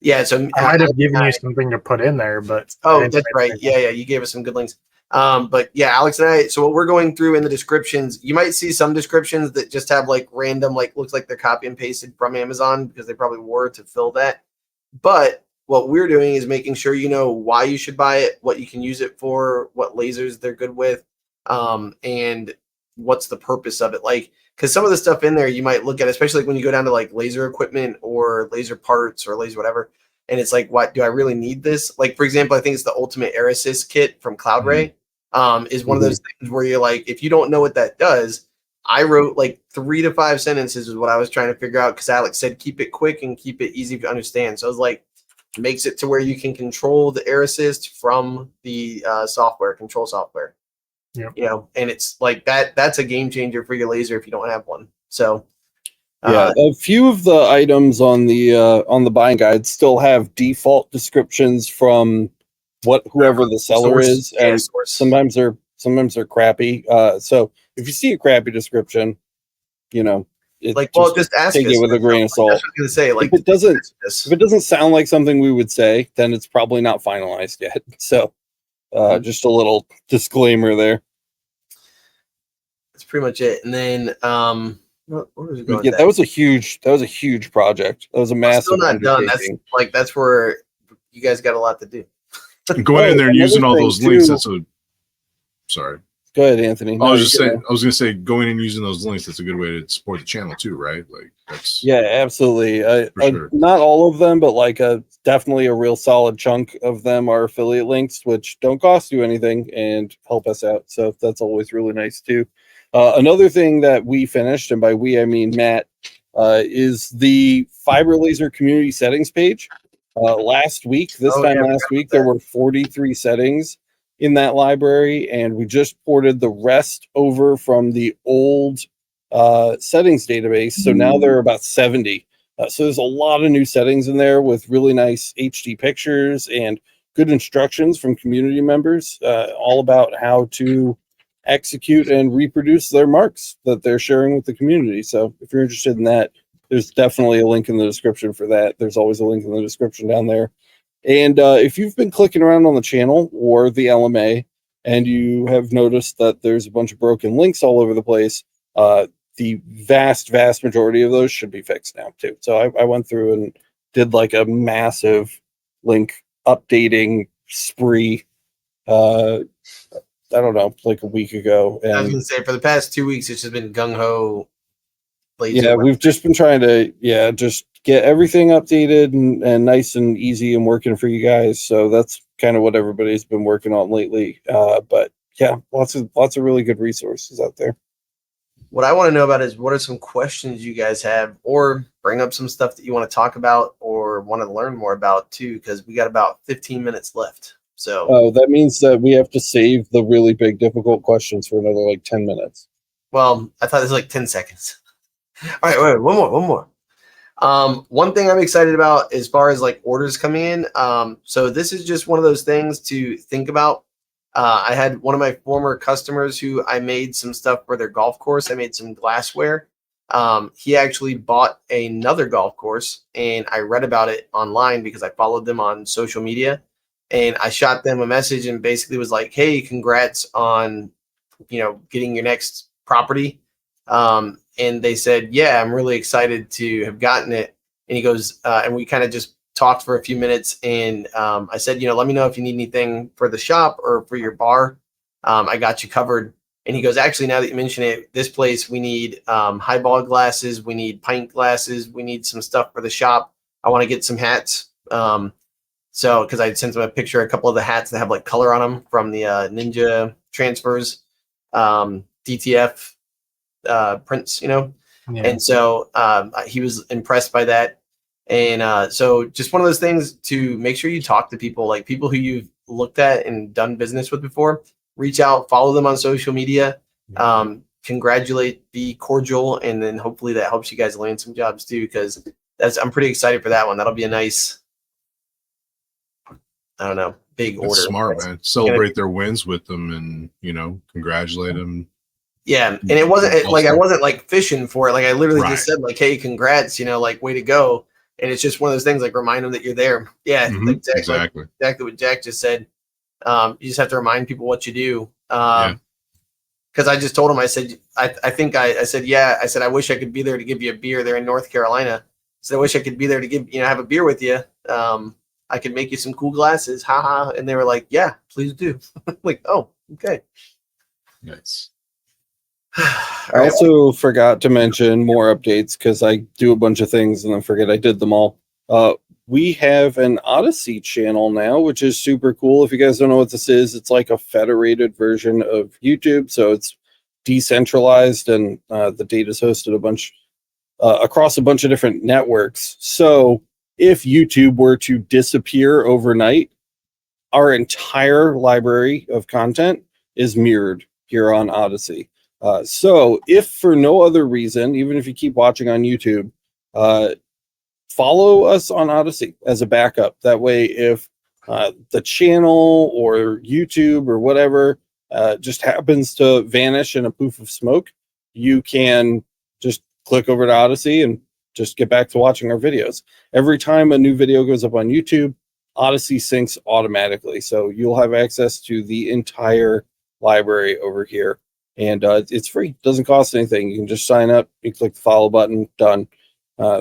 Yeah, so I might have given you something to put in there, but that's right. Yeah, you gave us some good links. But yeah, Alex and I, so what we're going through in the descriptions, you might see some descriptions that just have like random, like looks like they're copy and pasted from Amazon because they probably were to fill that. But what we're doing is making sure you know why you should buy it, what you can use it for, what lasers they're good with, and what's the purpose of it. Like, because some of the stuff in there you might look at, especially like when you go down to like laser equipment or laser parts or laser whatever, and it's like, what do I really need this? Like, for example, I think it's the Ultimate Air Assist kit from CloudRay. Is one of those things where you're like, if you don't know what that does, I wrote like 3 to 5 sentences is what I was trying to figure out because Alex said keep it quick and keep it easy to understand. So I was like, makes it to where you can control the air assist from the control software. Yep. You know, and it's like that's a game changer for your laser if you don't have one. So a few of the items on the buying guide still have default descriptions from whoever the seller is, and sometimes they're crappy. So if you see a crappy description, you know, just ask take it with a grain of salt. That's what I was gonna say. Like, if it doesn't sound like something we would say, then it's probably not finalized yet. So just a little disclaimer there. That's pretty much it. And then where was it going? Yeah, that was a huge project. That was a massive. Still not done. That's where you guys got a lot to do. Going in there and using all those links. Sorry. Go ahead, Anthony. I was going to say, going and using those links. That's a good way to support the channel too, right? Like that's. Yeah, absolutely. Sure. Not all of them, but like definitely a real solid chunk of them are affiliate links, which don't cost you anything and help us out. So that's always really nice too. Another thing that we finished, and by we I mean Matt, is the fiber laser community settings page. Last week, there were 43 settings in that library, and we just ported the rest over from the old settings database. So now there are about 70. So there's a lot of new settings in there with really nice HD pictures and good instructions from community members, all about how to execute and reproduce their marks that they're sharing with the community. So if you're interested in that, there's definitely a link in the description for that. There's always a link in the description down there. And if you've been clicking around on the channel or the LMA and you have noticed that there's a bunch of broken links all over the place, the vast majority of those should be fixed now too. So I went through and did like a massive link updating spree. I don't know, like a week ago. And I was gonna say for the past 2 weeks, it's just been gung ho. We've just been trying to just get everything updated and nice and easy and working for you guys. So that's kind of what everybody's been working on lately. But yeah, lots of really good resources out there. What I want to know about is what are some questions you guys have, or bring up some stuff that you want to talk about or want to learn more about too, because we got about 15 minutes left. So that means that we have to save the really big, difficult questions for another like 10 minutes. Well, I thought it was like 10 seconds. All right, wait, one more. One thing I'm excited about as far as like orders coming in. So this is just one of those things to think about. I had one of my former customers who I made some stuff for their golf course. I made some glassware. He actually bought another golf course, and I read about it online because I followed them on social media. And I shot them a message and basically was like, hey, congrats on, getting your next property. And they said, yeah, I'm really excited to have gotten it. And he goes, and we kind of just talked for a few minutes. And I said, let me know if you need anything for the shop or for your bar. I got you covered. And he goes, actually, now that you mention it, this place, we need highball glasses. We need pint glasses. We need some stuff for the shop. I want to get some hats. So, because I sent him a picture, a couple of the hats that have like color on them from the Ninja transfers, DTF prints, you know? Yeah. And so he was impressed by that. And so just one of those things to make sure you talk to people, like people who you've looked at and done business with before. Reach out, follow them on social media, congratulate, be cordial, and then hopefully that helps you guys land some jobs too, because I'm pretty excited for that one. That'll be a nice, I don't know, big order. Smart, man. Celebrate their wins with them and, you know, congratulate them. Yeah, and it wasn't like I wasn't like fishing for it. Like I literally just said like, hey, congrats, you know, like way to go. And it's just one of those things like remind them that you're there. Yeah, exactly what Jack just said. You just have to remind people what you do. Because I just told him, I said, I said, yeah, I said, I wish I could be there to give you a beer there in North Carolina. So I wish I could be there to give, you know, have a beer with you. I could make you some cool glasses. Haha. And they were like, yeah, please do. Like, oh, okay. Nice. I also forgot to mention more updates because I do a bunch of things and then forget I did them all. We have an Odyssey channel now, which is super cool. If you guys don't know what this is, it's like a federated version of YouTube. So it's decentralized and the data is hosted across a bunch of different networks. So if YouTube were to disappear overnight, our entire library of content is mirrored here on Odyssey. So if for no other reason, even if you keep watching on YouTube, follow us on Odyssey as a backup. That way, if the channel or YouTube or whatever just happens to vanish in a poof of smoke, you can just click over to Odyssey and just get back to watching our videos. Every time a new video goes up on YouTube, Odyssey syncs automatically. So you'll have access to the entire library over here. And it's free. Doesn't cost anything. You can just sign up. You click the follow button. Done.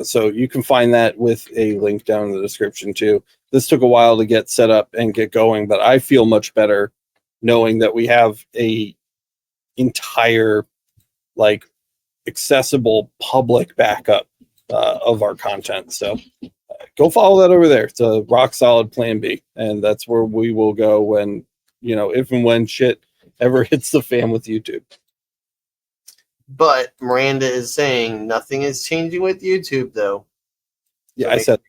So you can find that with a link down in the description too. This took a while to get set up and get going, but I feel much better knowing that we have a entire like accessible public backup of our content. So go follow that over there. It's a rock solid plan B, and that's where we will go when, you know, if and when shit ever hits the fan with YouTube. But Miranda is saying nothing is changing with YouTube, though. Yeah, I said.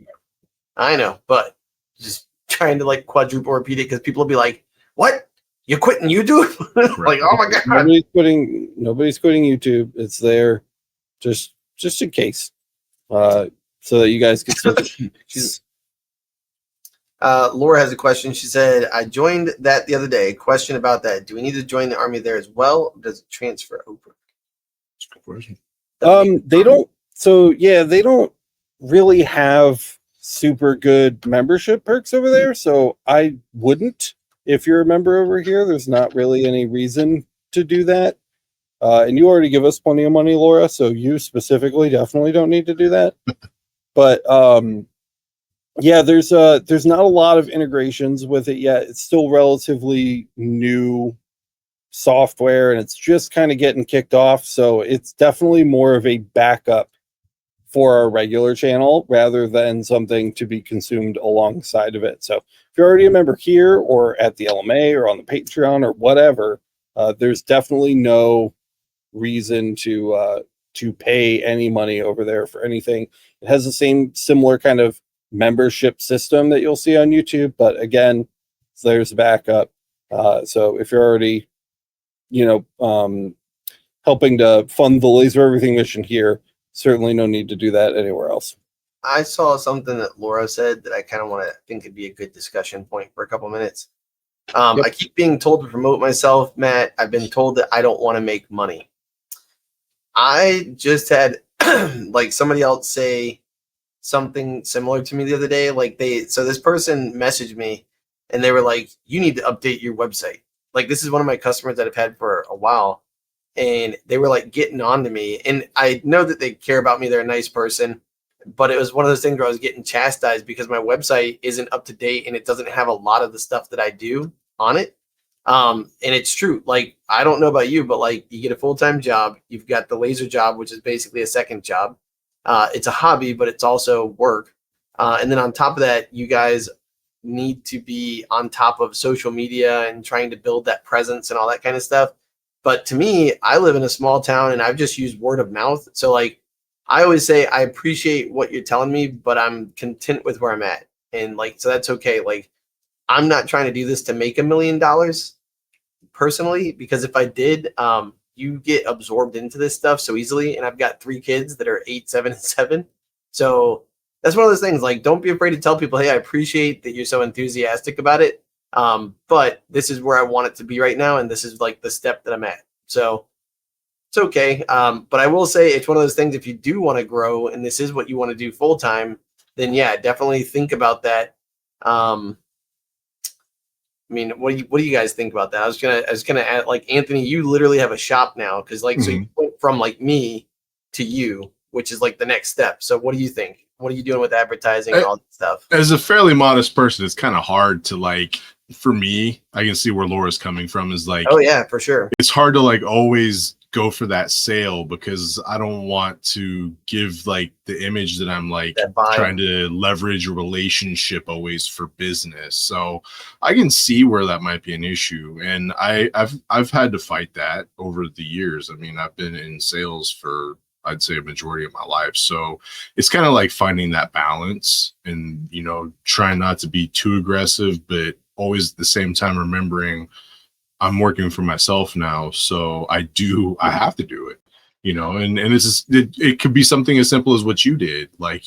I know, but just trying to like quadruple repeat it because people will be like, "What? You quitting YouTube?" Like, oh my god! Nobody's quitting YouTube. It's there, just in case, so that you guys can still. Laura has a question. She said, I joined that the other day. Question about that. Do we need to join the army there as well? Or does it transfer over? They don't. So yeah, they don't really have super good membership perks over there. So I wouldn't. If you're a member over here, there's not really any reason to do that. And you already give us plenty of money, Laura. So you specifically definitely don't need to do that. But yeah, there's not a lot of integrations with it yet. It's still relatively new software and it's just kind of getting kicked off. So it's definitely more of a backup for our regular channel rather than something to be consumed alongside of it. So if you're already a member here or at the LMA or on the Patreon or whatever, there's definitely no reason to pay any money over there for anything. It has the same similar kind of membership system that you'll see on YouTube, but again, there's backup. So if you're already, helping to fund the Laser Everything mission here, certainly no need to do that anywhere else. I saw something that Laura said that I kind of want to think could be a good discussion point for a couple minutes. Yep. I keep being told to promote myself, Matt. I've been told that I don't want to make money. I just had like somebody else say something similar to me the other day. So this person messaged me and they were like, you need to update your website. Like, this is one of my customers that I've had for a while. And they were like getting on to me. And I know that they care about me. They're a nice person. But it was one of those things where I was getting chastised because my website isn't up to date and it doesn't have a lot of the stuff that I do on it. And it's true. Like, I don't know about you, but like, you get a full-time job, you've got the laser job, which is basically a second job. It's a hobby, but it's also work. And then on top of that, you guys need to be on top of social media and trying to build that presence and all that kind of stuff. But to me, I live in a small town and I've just used word of mouth. So like, I always say, I appreciate what you're telling me, but I'm content with where I'm at. And like, so that's okay. Like, I'm not trying to do this to make $1 million personally, because if I did, you get absorbed into this stuff so easily. And I've got 3 kids that are 8, 7, and 7. So that's one of those things. Like, don't be afraid to tell people, hey, I appreciate that you're so enthusiastic about it. But this is where I want it to be right now. And this is like the step that I'm at. So it's okay. But I will say it's one of those things, if you do want to grow and this is what you want to do full time, then yeah, definitely think about that. I mean, what do you guys think about that? I was gonna add, like, Anthony, you literally have a shop now, because like, so you went from like me to you, which is like the next step. So what do you think? What are you doing with advertising and all that stuff? As a fairly modest person, it's kind of hard to like, for me, I can see where Laura's coming from, is like, oh yeah, for sure. It's hard to like always go for that sale, because I don't want to give like the image that I'm like trying to leverage a relationship always for business. So I can see where that might be an issue. And I've had to fight that over the years. I mean, I've been in sales for, I'd say, a majority of my life. So it's kind of like finding that balance and, you know, trying not to be too aggressive, but always at the same time remembering I'm working for myself now. So I have to do it, you know, and it could be something as simple as what you did. Like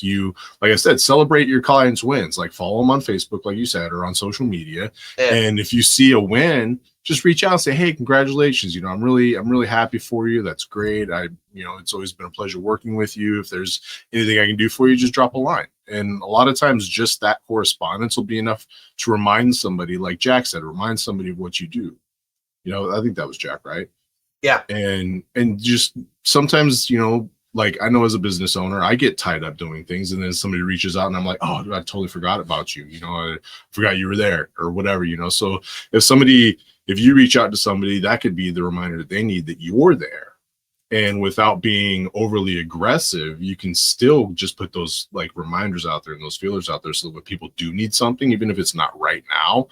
I said, celebrate your clients' wins, like follow them on Facebook, like you said, or on social media. Yeah. And if you see a win, just reach out and say, hey, congratulations. You know, I'm really happy for you. That's great. You know, it's always been a pleasure working with you. If there's anything I can do for you, just drop a line. And a lot of times just that correspondence will be enough to remind somebody, like Jack said, remind somebody of what you do. You know, I think that was Jack, right? Yeah. And just sometimes, you know, like, I know as a business owner, I get tied up doing things, and then somebody reaches out and I'm like, oh, I totally forgot about you. You know, I forgot you were there or whatever, you know? So if you reach out to somebody, that could be the reminder that they need that you're there. And without being overly aggressive, you can still just put those like reminders out there and those feelers out there, so that when people do need something, even if it's not right now,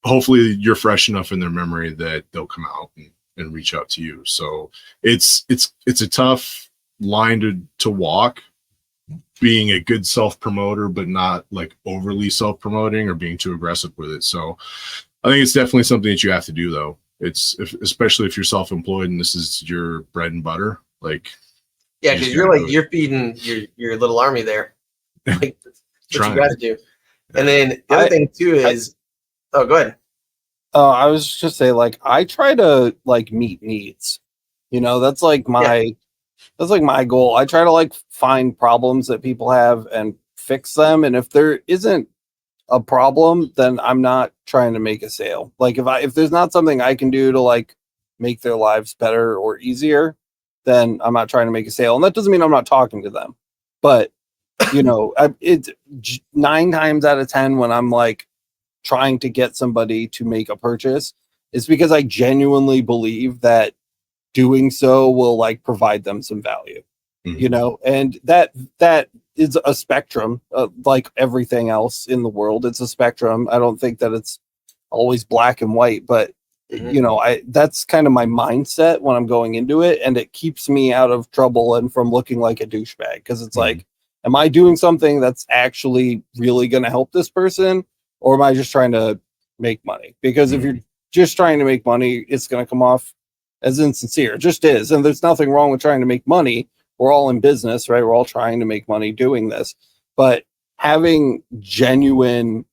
hopefully you're fresh enough in their memory that they'll come out and reach out to you. So it's a tough line to walk, being a good self-promoter, but not like overly self-promoting or being too aggressive with it. So I think it's definitely something that you have to do, though. Especially if you're self-employed and this is your bread and butter. Like, yeah, because you're feeding your little army there. Like, that's what you got to do. And then the other thing too is, oh, go ahead. I was just say, like, I try to like meet needs. You know, that's like my goal. I try to like find problems that people have and fix them. And if there isn't a problem, then I'm not trying to make a sale. Like, if there's not something I can do to like make their lives better or easier, then I'm not trying to make a sale. And that doesn't mean I'm not talking to them. But, you know, it's 9 times out of 10 when I'm like trying to get somebody to make a purchase, it's because I genuinely believe that doing so will like provide them some value. You know, and that is a spectrum, like everything else in the world. It's a spectrum. I don't think that it's always black and white, but you know, that's kind of my mindset when I'm going into it, and it keeps me out of trouble and from looking like a douchebag, because it's like, am I doing something that's actually really going to help this person, or am I just trying to make money? Because if you're just trying to make money, it's going to come off as insincere. It just is. And there's nothing wrong with trying to make money. We're all in business, right? We're all trying to make money doing this. But having genuine,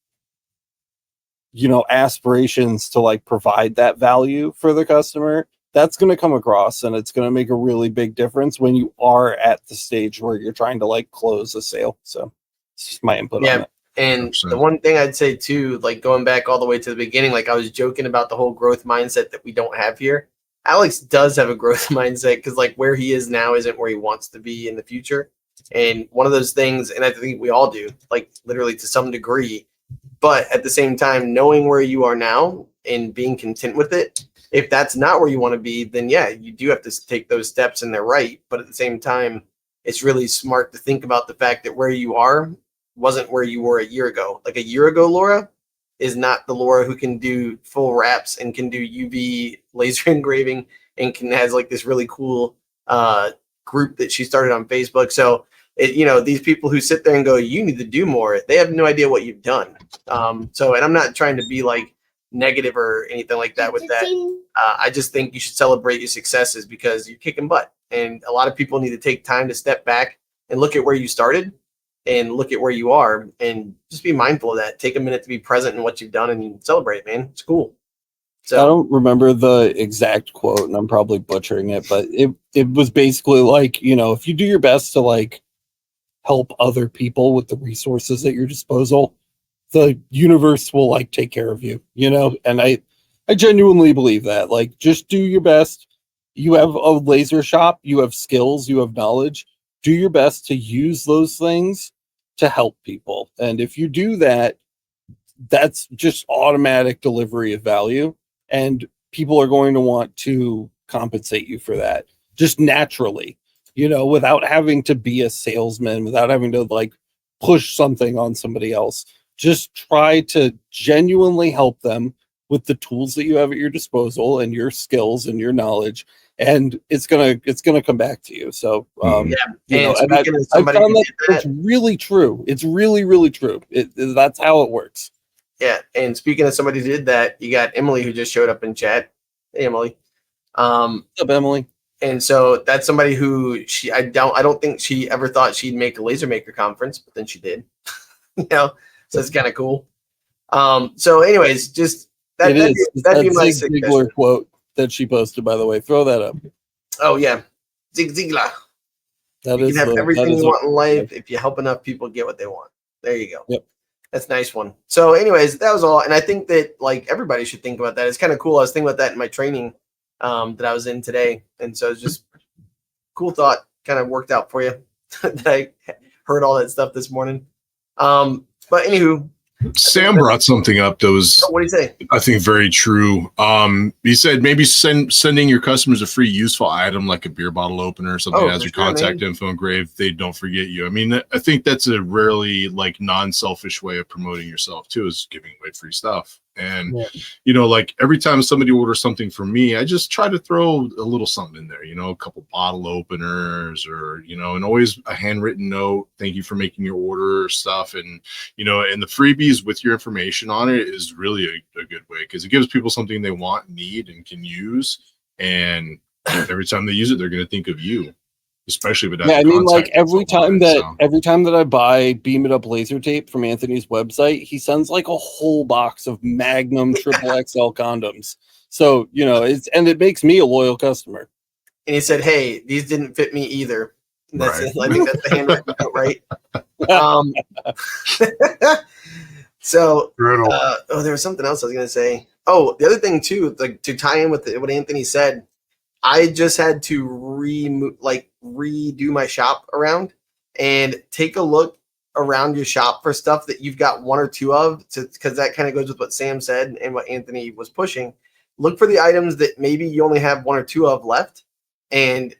you know, aspirations to like provide that value for the customer, that's going to come across, and it's going to make a really big difference when you are at the stage where you're trying to like close a sale. So it's just my input on it. And 100%. The one thing I'd say too, like going back all the way to the beginning, like I was joking about the whole growth mindset that we don't have here. Alex does have a growth mindset, because like where he is now isn't where he wants to be in the future. And one of those things, and I think we all do, like literally to some degree, but at the same time, knowing where you are now and being content with it. If that's not where you want to be, then yeah, you do have to take those steps and they're right. But at the same time, it's really smart to think about the fact that where you are wasn't where you were a year ago. Like a year ago, Laura is not the Laura who can do full wraps and can do UV laser engraving and has like this really cool group that she started on Facebook. So these people who sit there and go, you need to do more, they have no idea what you've done. And I'm not trying to be like negative or anything like that with that. I just think you should celebrate your successes because you're kicking butt. And a lot of people need to take time to step back and look at where you started and look at where you are and just be mindful of that. Take a minute to be present in what you've done and celebrate, man. It's cool. So I don't remember the exact quote and I'm probably butchering it, but it was basically like, if you do your best to like help other people with the resources at your disposal, the universe will like take care of you, and I genuinely believe that. Like, just do your best. You have a laser shop, you have skills, you have knowledge. Do your best to use those things to help people. And if you do that, that's just automatic delivery of value. And people are going to want to compensate you for that just naturally, without having to be a salesman, without having to like push something on somebody else. Just try to genuinely help them with the tools that you have at your disposal and your skills and your knowledge, and it's gonna come back to you. So and I found that it's really true. It's really, really true. That's how it works. Yeah, and speaking of somebody who did that, you got Emily who just showed up in chat. Hey, Emily. What's up, Emily? And so that's somebody who I don't think she ever thought she'd make a laser maker conference, but then she did. So it's kind of cool. So anyways, just that'd be my Zig Ziglar quote that she posted, by the way. Throw that up. Oh yeah, Zig Ziglar. You can have everything you want in life if you help enough people get what they want. There you go. Yep. That's a nice one. So anyways, that was all. And I think that like everybody should think about that. It's kind of cool. I was thinking about that in my training that I was in today. And so it's just cool thought, kind of worked out for you. That I heard all that stuff this morning. But anywho, Sam brought something up that was, what do you say? I think, very true. He said maybe sending your customers a free useful item like a beer bottle opener or something that has your contact info engraved. They don't forget you. I mean, I think that's a really like non-selfish way of promoting yourself too, is giving away free stuff. And like every time somebody orders something from me, I just try to throw a little something in there, a couple bottle openers or, and always a handwritten note. Thank you for making your order stuff. And, and the freebies with your information on it is really a good way because it gives people something they want, need, and can use. And every time they use it, they're going to think of you. Especially with I mean, like every time that I buy Beam It Up laser tape from Anthony's website, he sends like a whole box of Magnum triple XL condoms. So it makes me a loyal customer. And he said, "Hey, these didn't fit me either." And that's it. I think that's the handwritten note, right? So, there was something else I was going to say. Oh, the other thing too, like to tie in with what Anthony said. I just had to redo my shop around and take a look around your shop for stuff that you've got one or two of, because that kind of goes with what Sam said and what Anthony was pushing. Look for the items that maybe you only have one or two of left and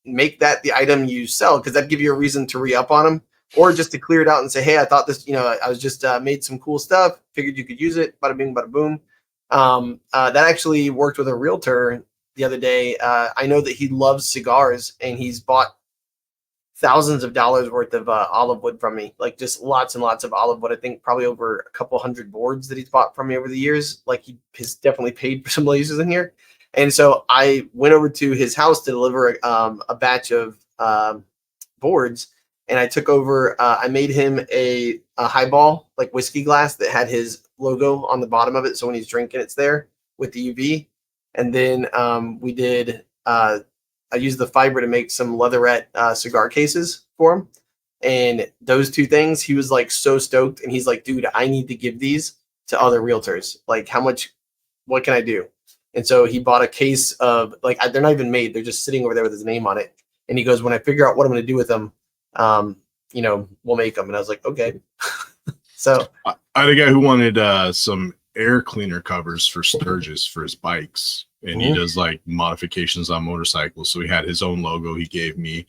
make that the item you sell, because that'd give you a reason to re-up on them, or just to clear it out and say, hey, I thought this, I was just made some cool stuff, figured you could use it, bada bing, bada boom. That actually worked with a realtor the other day. I know that he loves cigars and he's bought thousands of dollars worth of olive wood from me, like just lots and lots of olive wood. I think probably over a couple hundred boards that he's bought from me over the years. Like he has definitely paid for some lasers in here. And so I went over to his house to deliver a batch of boards, and I took over, I made him a highball, like whiskey glass that had his logo on the bottom of it. So when he's drinking, it's there with the UV. And then we did, I used the fiber to make some leatherette cigar cases for him. And those two things, he was like so stoked. And he's like, dude, I need to give these to other realtors. Like, what can I do? And so he bought a case of, like, they're not even made. They're just sitting over there with his name on it. And he goes, when I figure out what I'm going to do with them, we'll make them. And I was like, okay. So I had a guy who wanted some air cleaner covers for Sturgis for his bikes, and he does like modifications on motorcycles. So he had his own logo he gave me.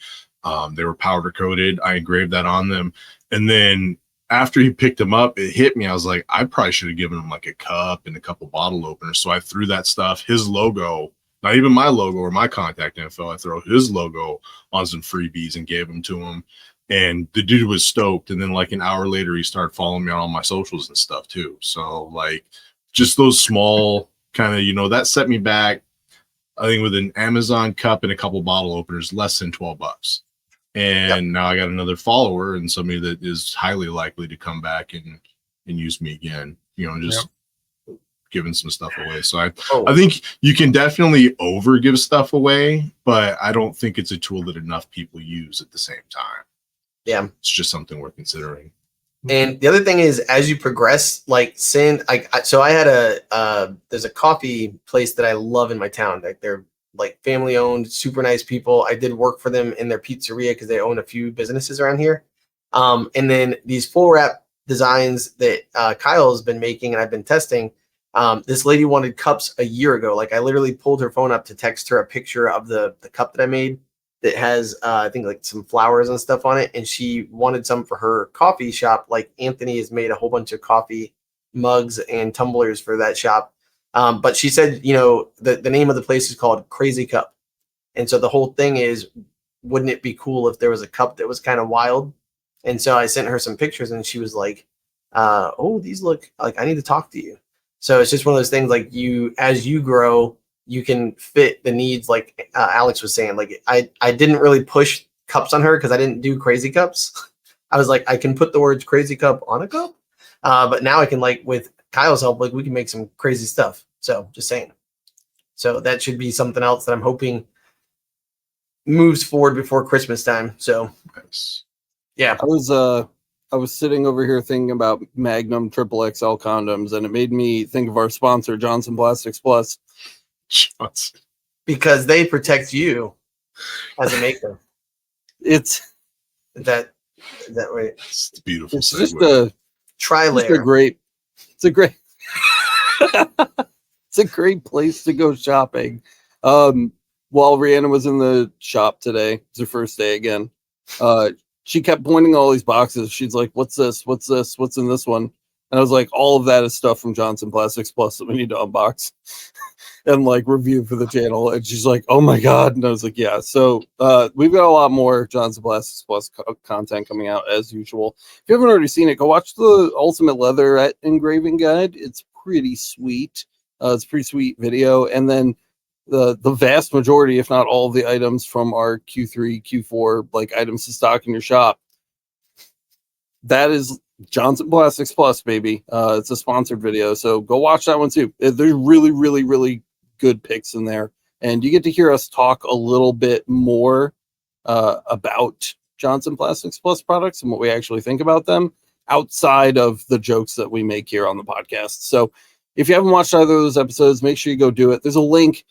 They were powder coated. I engraved that on them, and then after he picked them up, it hit me. I was like, I probably should have given him like a cup and a couple bottle openers. So I threw that stuff, his logo, not even my logo or my contact info. I throw his logo on some freebies and gave them to him. And the dude was stoked. And then like an hour later, he started following me on all my socials and stuff too. So like just those small kind of, you know, that set me back. I think with an Amazon cup and a couple bottle openers, less than $12. And now I got another follower and somebody that is highly likely to come back and use me again, you know, just giving some stuff away. So I think you can definitely over give stuff away, but I don't think it's a tool that enough people use at the same time. Yeah. It's just something we're considering. And the other thing is, as you progress, like so I had there's a coffee place that I love in my town. Like they're like family owned, super nice people. I did work for them in their pizzeria because they own a few businesses around here. And then these full wrap designs that Kyle has been making and I've been testing. This lady wanted cups a year ago. Like I literally pulled her phone up to text her a picture of the cup that I made that has I think like some flowers and stuff on it, and she wanted some for her coffee shop. Like Anthony has made a whole bunch of coffee mugs and tumblers for that shop. But she said, you know, the name of the place is called Crazy Cup. And so the whole thing is, wouldn't it be cool if there was a cup that was kind of wild? And so I sent her some pictures and she was like, oh, these look like I need to talk to you. So it's just one of those things like as you grow, you can fit the needs. Like Alex was saying, like I didn't really push cups on her because I didn't do crazy cups. I was like, I can put the words crazy cup on a cup. But now I can, like with Kyle's help, like we can make some crazy stuff. So just saying. So that should be something else that I'm hoping moves forward before Christmas time. So yeah. I was sitting over here thinking about Magnum Triple XL condoms, and it made me think of our sponsor, Johnson Plastics Plus. Johnson. Because they protect you as a maker. It's that way. It's beautiful. It's just a tri-layer. It's a great it's a great place to go shopping. While Rihanna was in the shop today, it's her first day again. She kept pointing all these boxes. She's like, "What's this? What's this? What's in this one?" And I was like, "All of that is stuff from Johnson Plastics Plus that we need to unbox and like review for the channel." And she's like, "Oh my god!" And I was like, "Yeah." So we've got a lot more Johnson Plastics Plus content coming out as usual. If you haven't already seen it, go watch the Ultimate Leather Engraving Guide. It's pretty sweet. It's a pretty sweet video. And then the vast majority, if not all of the items from our Q3, Q4, like items to stock in your shop, that is Johnson Plastics Plus, baby. It's a sponsored video, so go watch that one too. There's really, really, really good picks in there, and you get to hear us talk a little bit more about Johnson Plastics Plus products and what we actually think about them outside of the jokes that we make here on the podcast. So if you haven't watched either of those episodes, make sure you go do it. There's a link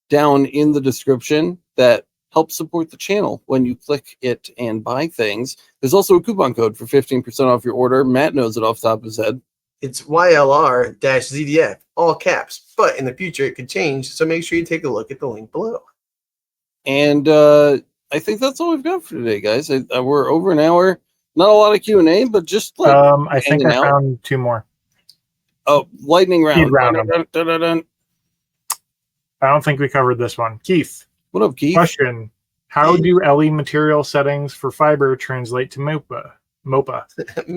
down in the description that helps support the channel when you click it and buy things. There's also a coupon code for 15% off your order. Matt knows it off the top of his head. It's YLR-ZDF, all caps, but in the future it could change. So make sure you take a look at the link below. And I think that's all we've got for today, guys. We're over an hour. Not a lot of Q&A, but just like I think I found two more. Oh, lightning round. I don't think we covered this one. Keith. What up, Keith? Question. How do LE material settings for fiber translate to MOPA?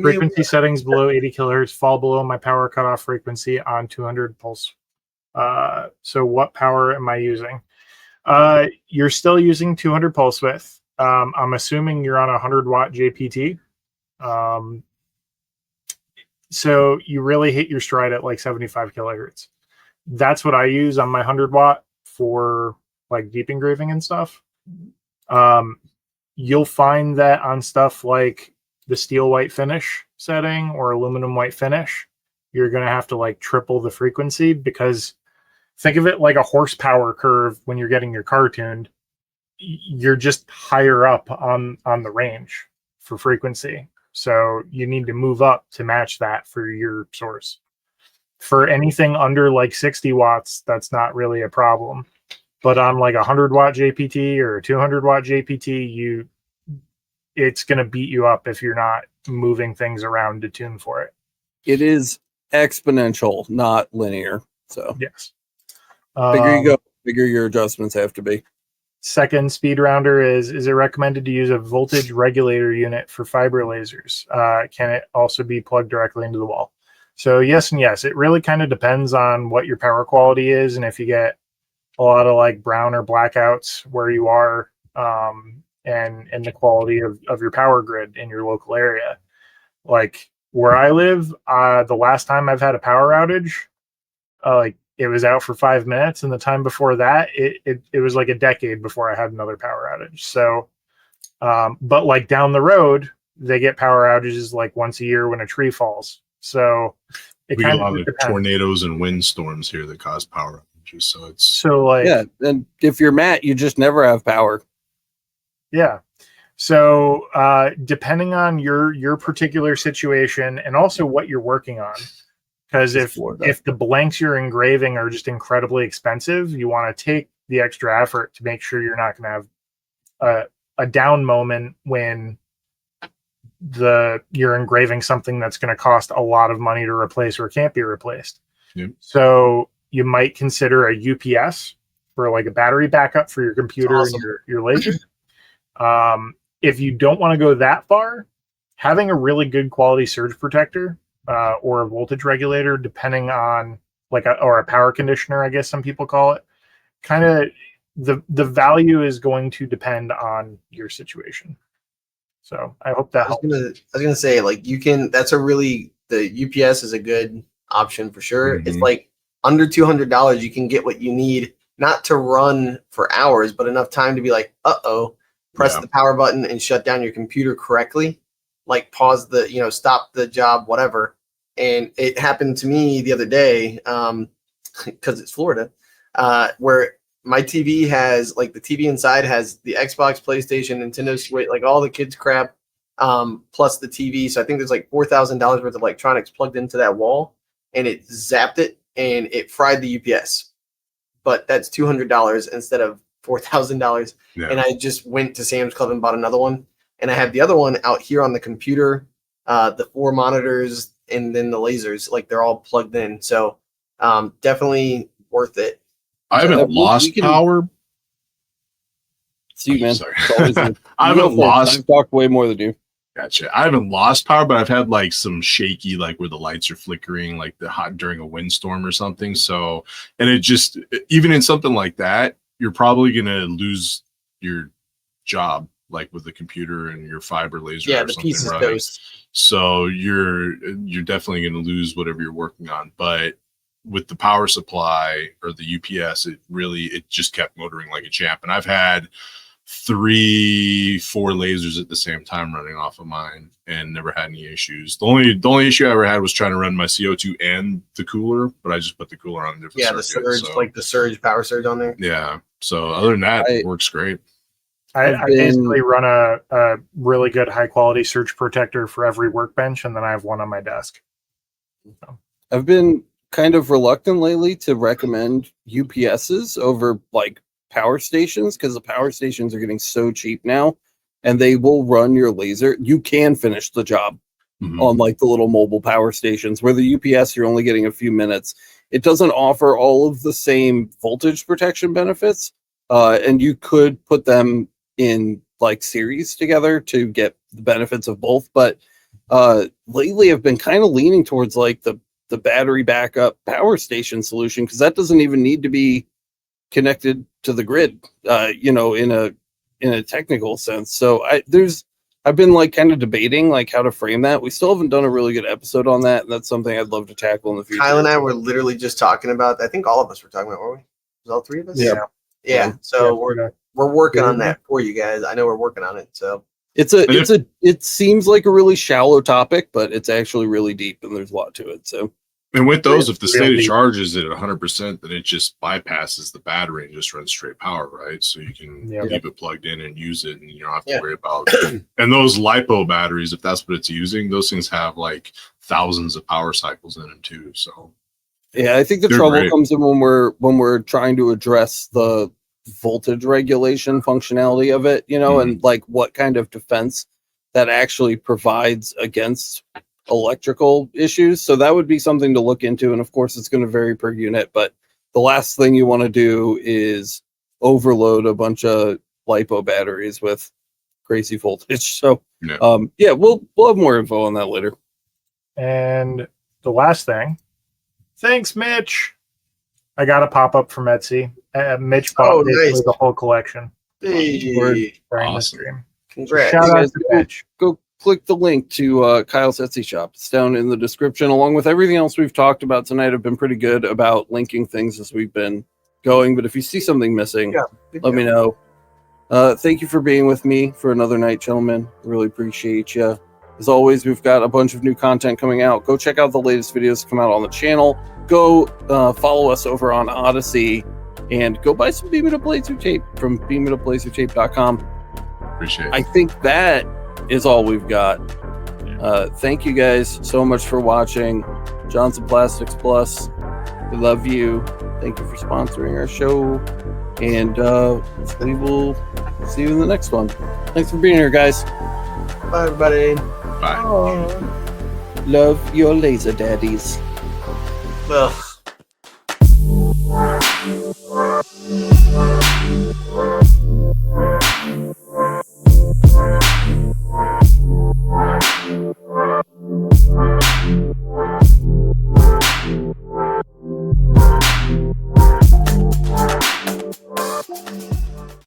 Frequency settings below 80 kilohertz fall below my power cutoff frequency on 200 pulse. So what power am I using? You're still using 200 pulse width. I'm assuming you're on a 100 watt JPT. So you really hit your stride at like 75 kilohertz. That's what I use on my 100 watt for like deep engraving and stuff. You'll find that on stuff like the steel white finish setting or aluminum white finish, you're going to have to like triple the frequency, because think of it like a horsepower curve when you're getting your car tuned. You're just higher up on the range for frequency. So you need to move up to match that for your source. For anything under like 60 watts, that's not really a problem. But on like 100-watt JPT or 200-watt JPT, it's going to beat you up if you're not moving things around to tune for it. It is exponential, not linear. So yes, bigger you go, bigger your adjustments have to be. Second speed rounder is it recommended to use a voltage regulator unit for fiber lasers? Can it also be plugged directly into the wall? So yes and yes. It really kind of depends on what your power quality is, and if you get a lot of like brown or blackouts where you are, and the quality of your power grid in your local area. Like where I live, the last time I've had a power outage, like it was out for 5 minutes, and the time before that, it was like a decade before I had another power outage. So, but like down the road, they get power outages like once a year when a tree falls. So we get a lot of tornadoes and windstorms here that cause power outages. So it's like, yeah. And if you're Matt, you just never have power. Yeah. So depending on your particular situation and also what you're working on, because if the blanks you're engraving are just incredibly expensive, you want to take the extra effort to make sure you're not going to have a down moment when you're engraving something that's going to cost a lot of money to replace or can't be replaced. Yep. So you might consider a UPS for like a battery backup for your computer and your laser. If you don't want to go that far, having a really good quality surge protector or a voltage regulator, depending on or a power conditioner, I guess some people call it, kind of the value is going to depend on your situation. So I hope that helps. I was gonna say, like, the UPS is a good option for sure. Mm-hmm. It's like under $200, you can get what you need, not to run for hours, but enough time to be like, press the power button and shut down your computer correctly, like pause stop the job, whatever. And it happened to me the other day, because it's Florida, where my TV has, like, the TV inside has the Xbox, PlayStation, Nintendo Switch, like all the kids crap, plus the TV. So I think there's like $4,000 worth of electronics plugged into that wall, and it zapped it and it fried the UPS. But that's $200 instead of $4,000. Yeah. And I just went to Sam's Club and bought another one. And I have the other one out here on the computer, the 4 monitors, and then the lasers, like they're all plugged in. So definitely worth it. I haven't lost power. See, man. Sorry. I haven't lost. I've talked way more than you. Gotcha. I haven't lost power, but I've had like some shaky, like where the lights are flickering, like during a windstorm or something. So, and it just, even in something like that, you're probably going to lose your job, like with the computer and your fiber laser. Yeah, or the something piece is running. toast. So you're definitely going to lose whatever you're working on. But with the power supply or the UPS, it just kept motoring like a champ. And I've had 3-4 lasers at the same time running off of mine and never had any issues. The only issue I ever had was trying to run my CO2 and the cooler, but I just put the cooler on a different circuit. The surge, like the surge, power surge on there. Yeah. So other than that, it works great. I basically run a really good high quality surge protector for every workbench, and then I have one on my desk. So. I've been kind of reluctant lately to recommend UPSs over like power stations, because the power stations are getting so cheap now, and they will run your laser. You can finish the job on like the little mobile power stations, where the UPS you're only getting a few minutes. It doesn't offer all of the same voltage protection benefits, and you could put them in like series together to get the benefits of both. But lately I've been kind of leaning towards like the battery backup power station solution, because that doesn't even need to be connected to the grid, in a technical sense. So I've been like kind of debating like how to frame that. We still haven't done a really good episode on that, and that's something I'd love to tackle in the future. Kyle and I were literally just talking about, I think all of us were talking about, were we? Was all 3 of us? Yeah. So we're working on that for you guys. I know we're working on it. So it seems like a really shallow topic, but it's actually really deep, and there's a lot to it. So. And with those, if the state of charge is at 100%, then it just bypasses the battery and just runs straight power, right? So you can leave it plugged in and use it, and you don't have to worry about it. And those LiPo batteries, if that's what it's using, those things have like thousands of power cycles in them too. So Yeah, I think the trouble comes in when we're trying to address the voltage regulation functionality of it, and like what kind of defense that actually provides against electrical issues. So that would be something to look into, and of course it's going to vary per unit, but the last thing you want to do is overload a bunch of LiPo batteries with crazy voltage. So we'll have more info on that later. And the last thing, thanks, Mitch. I got a pop up from Etsy. Mitch bought basically the whole collection. Hey, during the stream. Congrats. Shout out to Mitch. Go click the link to Kyle's Etsy shop. It's down in the description, along with everything else we've talked about tonight. I've been pretty good about linking things as we've been going, but if you see something missing, let me know. Thank you for being with me for another night, gentlemen. Really appreciate you. As always, we've got a bunch of new content coming out. Go check out the latest videos that come out on the channel. Go follow us over on Odyssey, and go buy some Beam It Up Laser Tape from beamituplasertape.com. Appreciate it. I think that is all we've got. Thank you guys so much for watching. Johnson Plastics Plus, we love you. Thank you for sponsoring our show, and we will see you in the next one. Thanks for being here, guys. Bye, everybody. Bye. Love your laser daddies. Ugh.